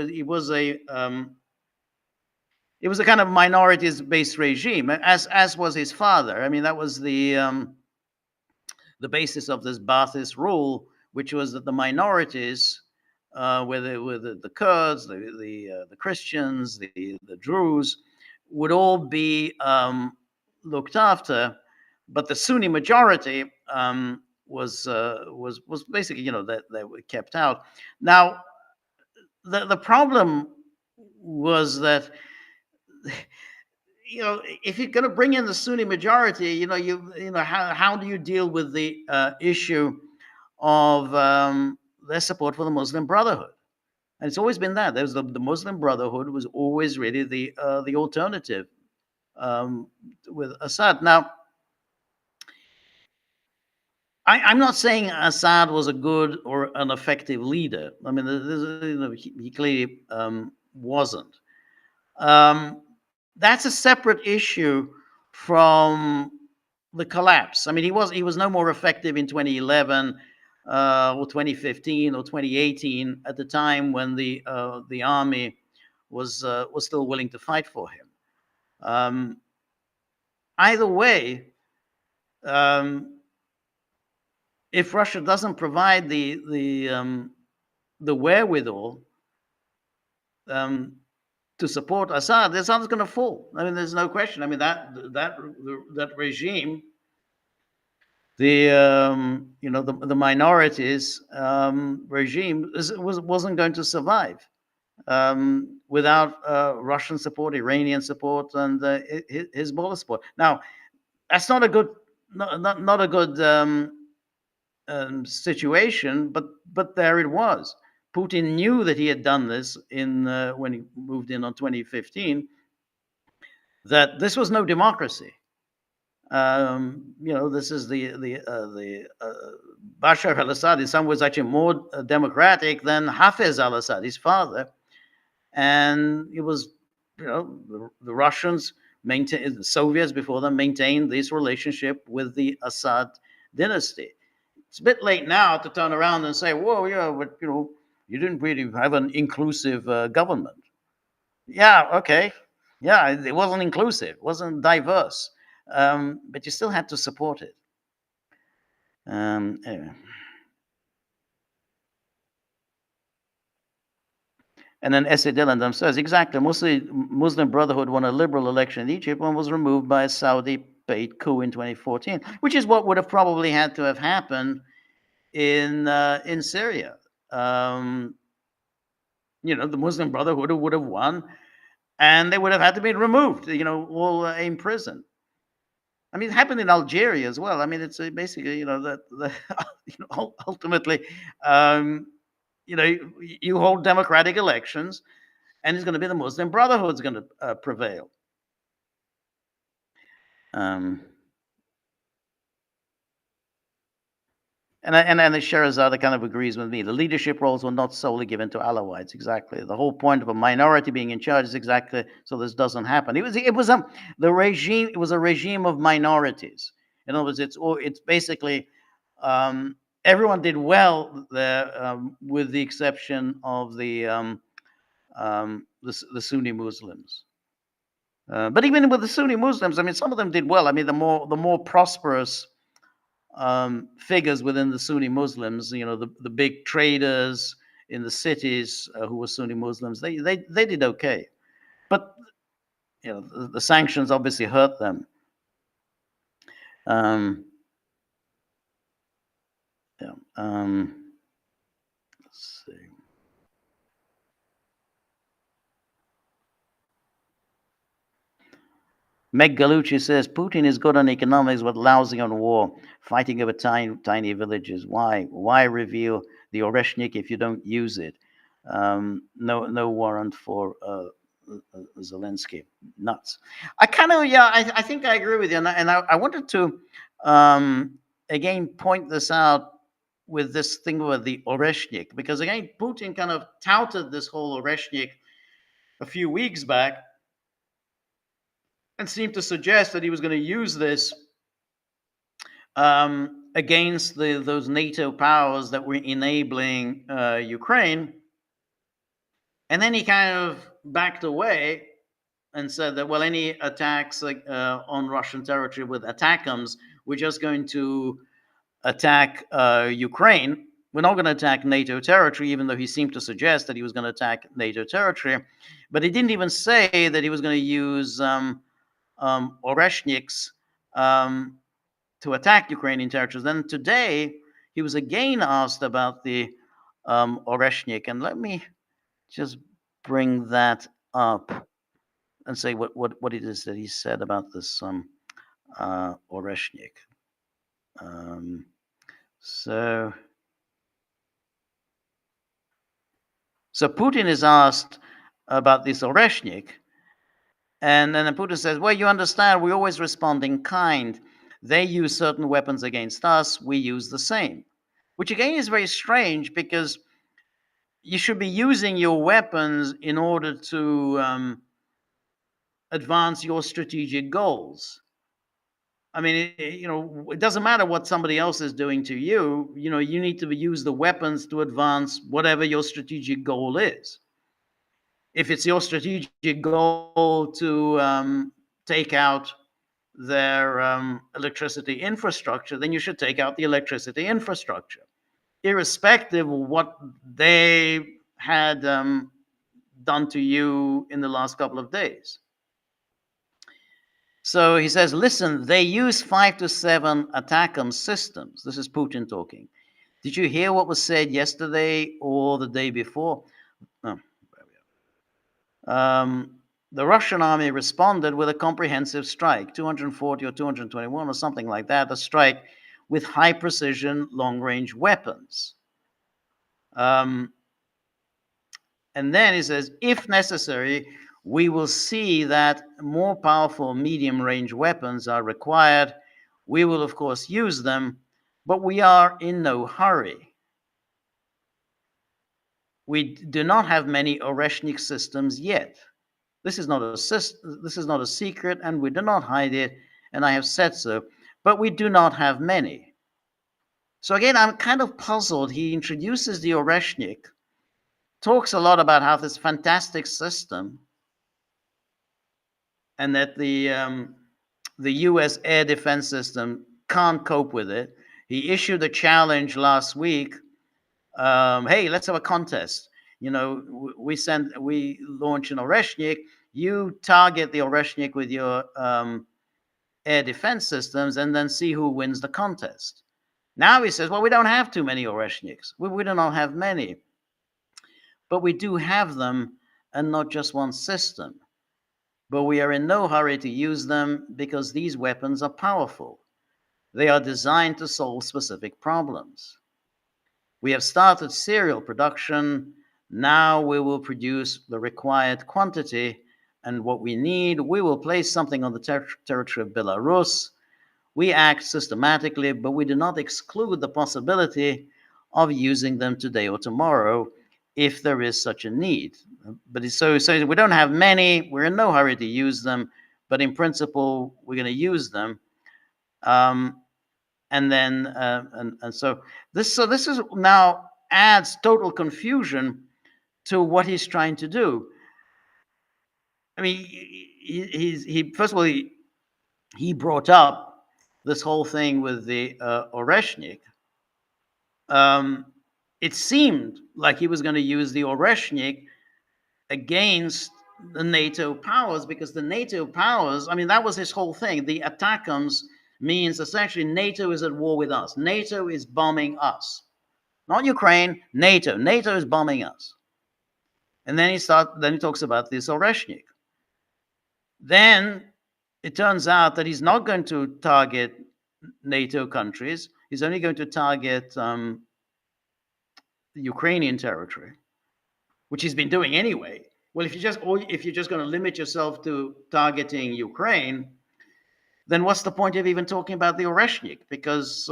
was a kind of minorities based regime, as was his father. I mean, that was the basis of this Ba'athist rule, which was that the minorities, whether the Kurds, the Christians, the Druze, would all be looked after, but the Sunni majority was basically, that they were kept out. Now, the problem was that, if you're going to bring in the Sunni majority, how do you deal with the issue of their support for the Muslim Brotherhood? And it's always been that the Muslim Brotherhood was always really the alternative with Assad. Now, I'm not saying Assad was a good or an effective leader. I mean, he clearly wasn't. Um, that's a separate issue from the collapse. I mean, he was no more effective in 2011 or 2015 or 2018, at the time when the army was still willing to fight for him. Um, Either way, um, if Russia doesn't provide the wherewithal um, to support Assad, Assad's going to fall. I mean, there's no question. I mean, that regime, the minorities regime wasn't going to survive without Russian support, Iranian support, and Hezbollah support. Now, that's not a good situation, but there it was. Putin knew that he had done this in when he moved in on 2015. That this was no democracy. This is the Bashar al-Assad in some ways actually more democratic than Hafez al-Assad, his father, and it was, the Russians maintained, the Soviets before them maintained this relationship with the Assad dynasty. It's a bit late now to turn around and say, "Whoa, yeah, but you didn't really have an inclusive government." Yeah, okay, yeah, it wasn't inclusive, wasn't diverse, but you still had to support it. Anyway. And then Essie Dillandham says, exactly, Muslim Brotherhood won a liberal election in Egypt and was removed by a Saudi paid coup in 2014, which is what would have probably had to have happened in Syria. The Muslim Brotherhood would have won, and they would have had to be removed. All imprisoned. I mean, it happened in Algeria as well. I mean, it's basically, that ultimately, you hold democratic elections, and it's going to be the Muslim Brotherhood's going to prevail. And the Sherazada kind of agrees with me. The leadership roles were not solely given to Alawites. Exactly. The whole point of a minority being in charge is exactly so this doesn't happen. It was the regime. It was a regime of minorities. In other words, it's basically everyone did well there, with the exception of the Sunni Muslims. But even with the Sunni Muslims, I mean, some of them did well. I mean, the more prosperous figures within the Sunni Muslims, the big traders in the cities who were Sunni Muslims, they did okay, but the sanctions obviously hurt them. Let's see. Meg Galucci says Putin is good on economics but lousy on war, fighting over tiny villages. Why reveal the Oreshnik if you don't use it? No warrant for Zelensky. Nuts. I kind of I think I agree with you, and I wanted to again point this out with this thing with the Oreshnik, because again Putin kind of touted this whole Oreshnik a few weeks back, and seemed to suggest that he was going to use this against those NATO powers that were enabling Ukraine. And then he kind of backed away and said that, well, any attacks on Russian territory with ATACMS, we're just going to attack Ukraine. We're not going to attack NATO territory, even though he seemed to suggest that he was going to attack NATO territory. But he didn't even say that he was going to use Oreshniks to attack Ukrainian territories. Then today, he was again asked about the Oreshnik, and let me just bring that up and say what it is that he said about this Oreshnik. So Putin is asked about this Oreshnik, and then Putin says, well, you understand, we always respond in kind. They use certain weapons against us, we use the same. Which again is very strange, because you should be using your weapons in order to advance your strategic goals. I mean, it doesn't matter what somebody else is doing to you. You need to use the weapons to advance whatever your strategic goal is. If it's your strategic goal to take out their electricity infrastructure, then you should take out the electricity infrastructure, irrespective of what they had done to you in the last couple of days. So he says, listen, they use 5 to 7 ATACMS systems. This is Putin talking. Did you hear what was said yesterday or the day before? The Russian army responded with a comprehensive strike, 240 or 221 or something like that, a strike with high precision, long-range weapons. And then he says, if necessary, we will see that more powerful medium-range weapons are required. We will, of course, use them, but we are in no hurry. We do not have many Oreshnik systems yet. This is not a secret, and we do not hide it, and I have said so, but we do not have many. So again, I'm kind of puzzled. He introduces the Oreshnik, talks a lot about how this fantastic system, and that the U.S. air defense system can't cope with it. He issued a challenge last week. Hey, let's have a contest. We launch an Oreshnik. You target the Oreshnik with your air defense systems, and then see who wins the contest. Now he says, well, we don't have too many Oreshniks. We do not have many, but we do have them, and not just one system. But we are in no hurry to use them because these weapons are powerful. They are designed to solve specific problems. We have started serial production. Now we will produce the required quantity, and what we need, we will place something on the territory of Belarus. We act systematically, but we do not exclude the possibility of using them today or tomorrow if there is such a need. But so we don't have many. We're in no hurry to use them, but in principle, we're going to use them. And then so this is now adds total confusion to what he's trying to do. I mean, he first of all he brought up this whole thing with the Oreshnik. It seemed like he was going to use the Oreshnik against the NATO powers, because the NATO powers, I mean, that was his whole thing. The ATACMS means essentially NATO is at war with us. NATO is bombing us. Not Ukraine, NATO. NATO is bombing us. And then he talks about this Oreshnik. Then it turns out that he's not going to target NATO countries. He's only going to target the Ukrainian territory, which he's been doing anyway. Well, if you're just going to limit yourself to targeting Ukraine, then what's the point of even talking about the Oreshnik? Because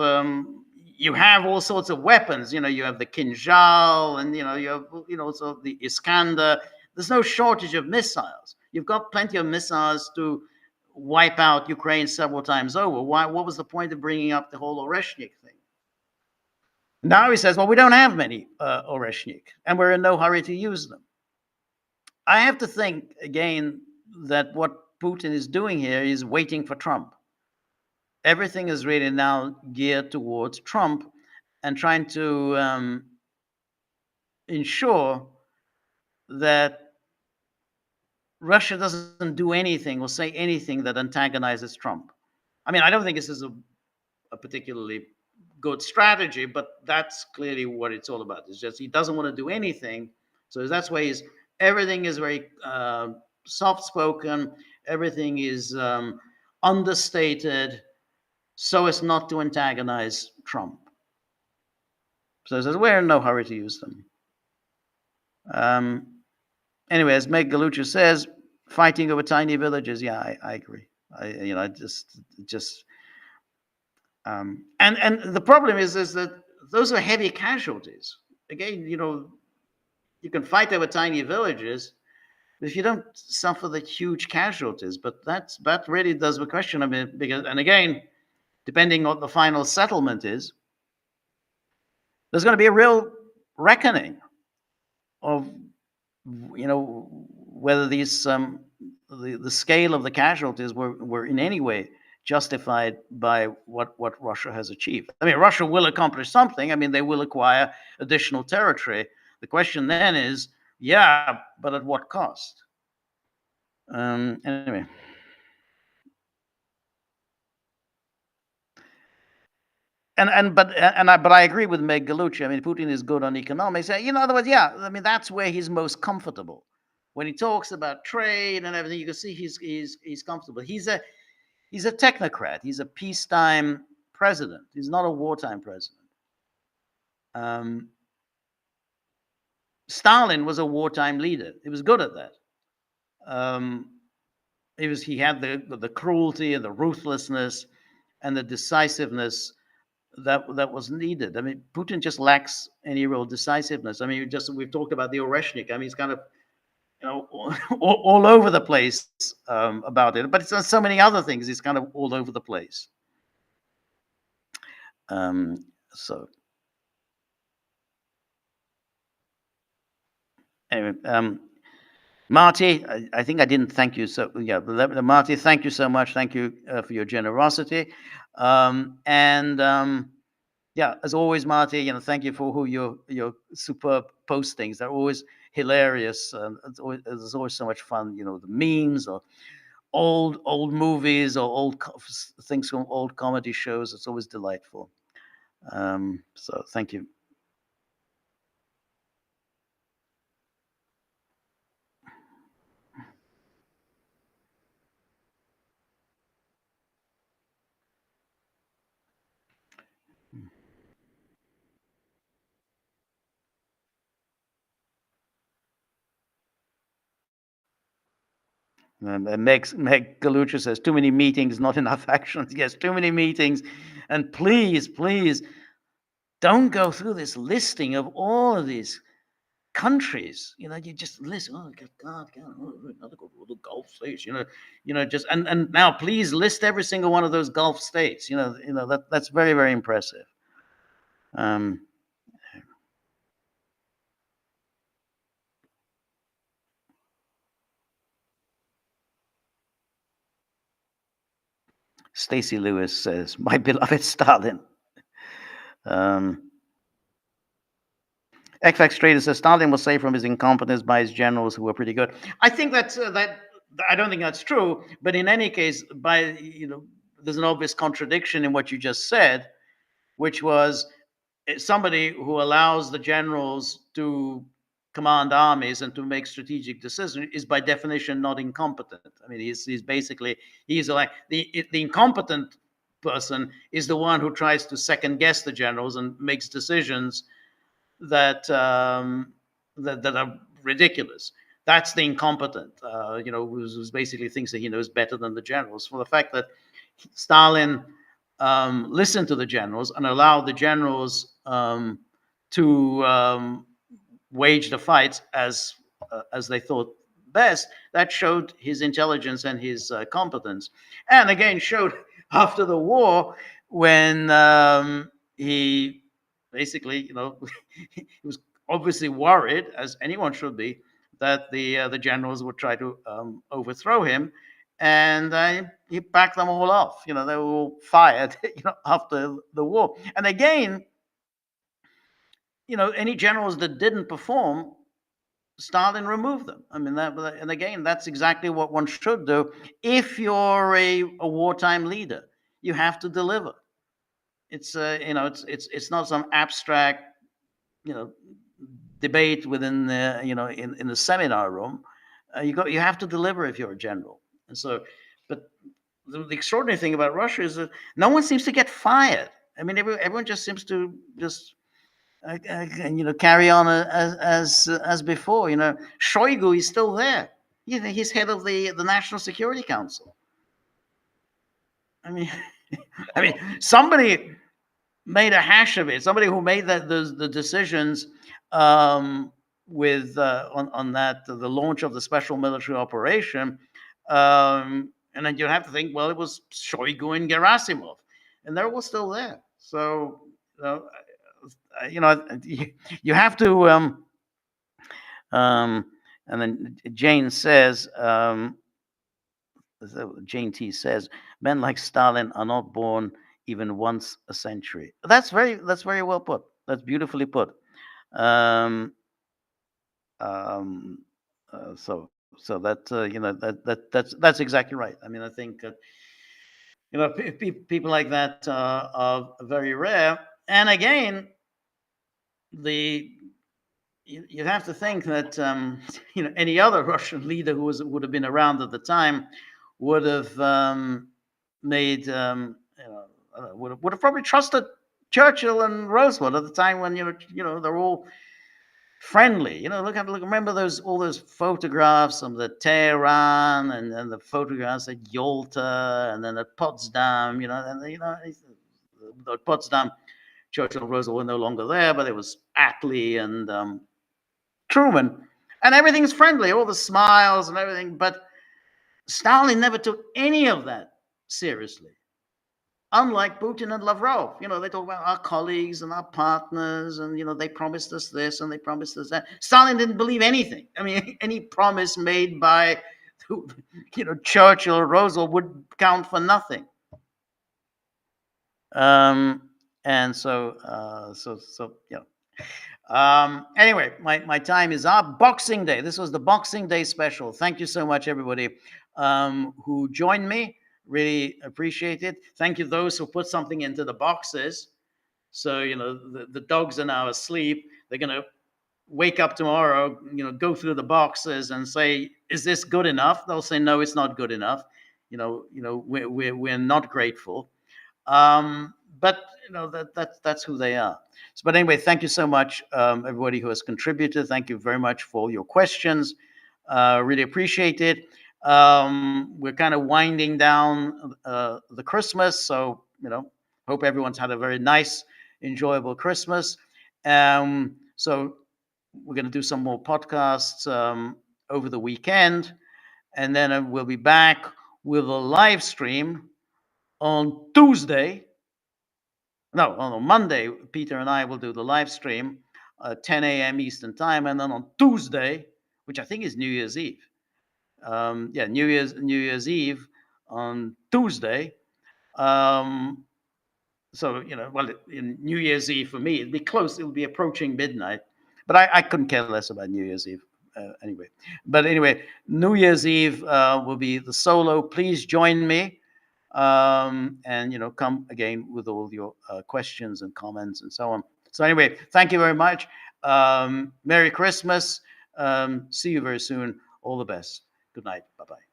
you have all sorts of weapons. You have the Kinjal, and you have so the Iskander. There's no shortage of missiles. You've got plenty of missiles to wipe out Ukraine several times over. What was the point of bringing up the whole Oreshnik thing? Now he says, well, we don't have many Oreshnik, and we're in no hurry to use them. I have to think again that what Putin is doing here is waiting for Trump. Everything is really now geared towards Trump and trying to ensure that Russia doesn't do anything or say anything that antagonizes Trump. I mean, I don't think this is a particularly good strategy, but that's clearly what it's all about. It's just he doesn't want to do anything. So that's why everything is very soft-spoken. Everything is understated so as not to antagonize Trump. So he says, we're in no hurry to use them. Anyway, as Meg Galucci says, fighting over tiny villages. Yeah, I agree. And the problem is that those are heavy casualties. Again, you can fight over tiny villages, but if you don't suffer the huge casualties, but that really does the question. I mean, because, and again, depending on what the final settlement is, there's going to be a real reckoning of whether these the scale of the casualties were in any way justified by what Russia has achieved. I mean, Russia will accomplish something. I mean, they will acquire additional territory. The question then is, yeah, but at what cost? Anyway. But I agree with Meg Galucci. I mean, Putin is good on economics. In other words, yeah, I mean, that's where he's most comfortable. When he talks about trade and everything, you can see he's comfortable. He's a technocrat. He's a peacetime president. He's not a wartime president. Stalin was a wartime leader. He was good at that. He had the cruelty and the ruthlessness and the decisiveness that was needed. I mean, Putin just lacks any real decisiveness. I mean, we've talked about the Oreshnik. I mean, he's kind of all over the place about it. But it's on so many other things. He's kind of all over the place. So anyway, Marty, I think I didn't thank you. So yeah, Marty, thank you so much. Thank you for your generosity. Yeah, as always, Marty, thank you for your superb postings. They're always hilarious. There's always so much fun. The memes or old movies or old things from old comedy shows. It's always delightful. So thank you. And Meg Galuccia says, too many meetings, not enough actions. Yes, too many meetings. And please, please, don't go through this listing of all of these countries. You just listen. Oh God, another little Gulf states. Just and now please list every single one of those Gulf states. That's very, very impressive. Um, Stacy Lewis says, "My beloved Stalin." Um, XX Trader says Stalin was saved from his incompetence by his generals who were pretty good. I think that I don't think that's true, but in any case, there's an obvious contradiction in what you just said, which was somebody who allows the generals to command armies and to make strategic decisions is by definition not incompetent. I mean, he's basically he's like the incompetent person is the one who tries to second guess the generals and makes decisions that are ridiculous. That's the incompetent, who basically thinks that he knows better than the generals. For the fact that Stalin listened to the generals and allowed the generals to wage the fights as they thought best, that showed his intelligence and his competence. And again, showed after the war when he basically, he was obviously worried, as anyone should be, that the generals would try to overthrow him, and he backed them all off. They were all fired, after the war. And again, any generals that didn't perform, Stalin removed them. I mean, and again, that's exactly what one should do if you're a wartime leader. You have to deliver. It's not some abstract, you know, debate within the, in the seminar room. You have to deliver if you're a general. And so, but the extraordinary thing about Russia is that no one seems to get fired. I mean, everyone just seems to just carry on as before. Shoigu is still there. He's head of the National Security Council. I mean, somebody made a hash of it. Somebody who made the decisions with on that the launch of the special military operation, and then you have to think, well, it was Shoigu and Gerasimov, and they're all still there. So you have to. And then Jane says. Jane T says, men like Stalin are not born even once a century. That's very well put. That's beautifully put. Um, um, so that that's exactly right. I mean, I think people like that are very rare. And again, you have to think that any other Russian leader who would have been around at the time would have made would have probably trusted Churchill and Roosevelt at the time when they're all friendly. Remember all those photographs of the Tehran and the photographs at Yalta and then at Potsdam. At Potsdam, Churchill and Roosevelt were no longer there, but it was Attlee and Truman, and everything's friendly, all the smiles and everything. But Stalin never took any of that seriously. Unlike Putin and Lavrov, they talk about our colleagues and our partners, and they promised us this and they promised us that. Stalin didn't believe anything. I mean, any promise made by, Churchill or Roosevelt would count for nothing. And anyway, my time is up. Boxing Day. This was the Boxing Day special. Thank you so much, everybody who joined me. Really appreciate it. Thank you those who put something into the boxes. So, the dogs are now asleep. They're going to wake up tomorrow, go through the boxes and say, is this good enough? They'll say, no, it's not good enough. We're not grateful. But that's who they are. So, but anyway, thank you so much, everybody who has contributed. Thank you very much for all your questions. Really appreciate it. We're kind of winding down the Christmas, so hope everyone's had a very nice, enjoyable Christmas. So we're going to do some more podcasts over the weekend, and then we'll be back with a live stream on Tuesday. No, on Monday, Peter and I will do the live stream, 10 a.m. Eastern time, and then on Tuesday, which I think is New Year's Eve. New Year's Eve on Tuesday. So in New Year's Eve for me, it'll be close. It'll be approaching midnight, but I couldn't care less about New Year's Eve anyway. But anyway, New Year's Eve will be the solo. Please join me. And come again with all your questions and comments and so on. So anyway, thank you very much. Merry Christmas. See you very soon. All the best. Good night. Bye-bye.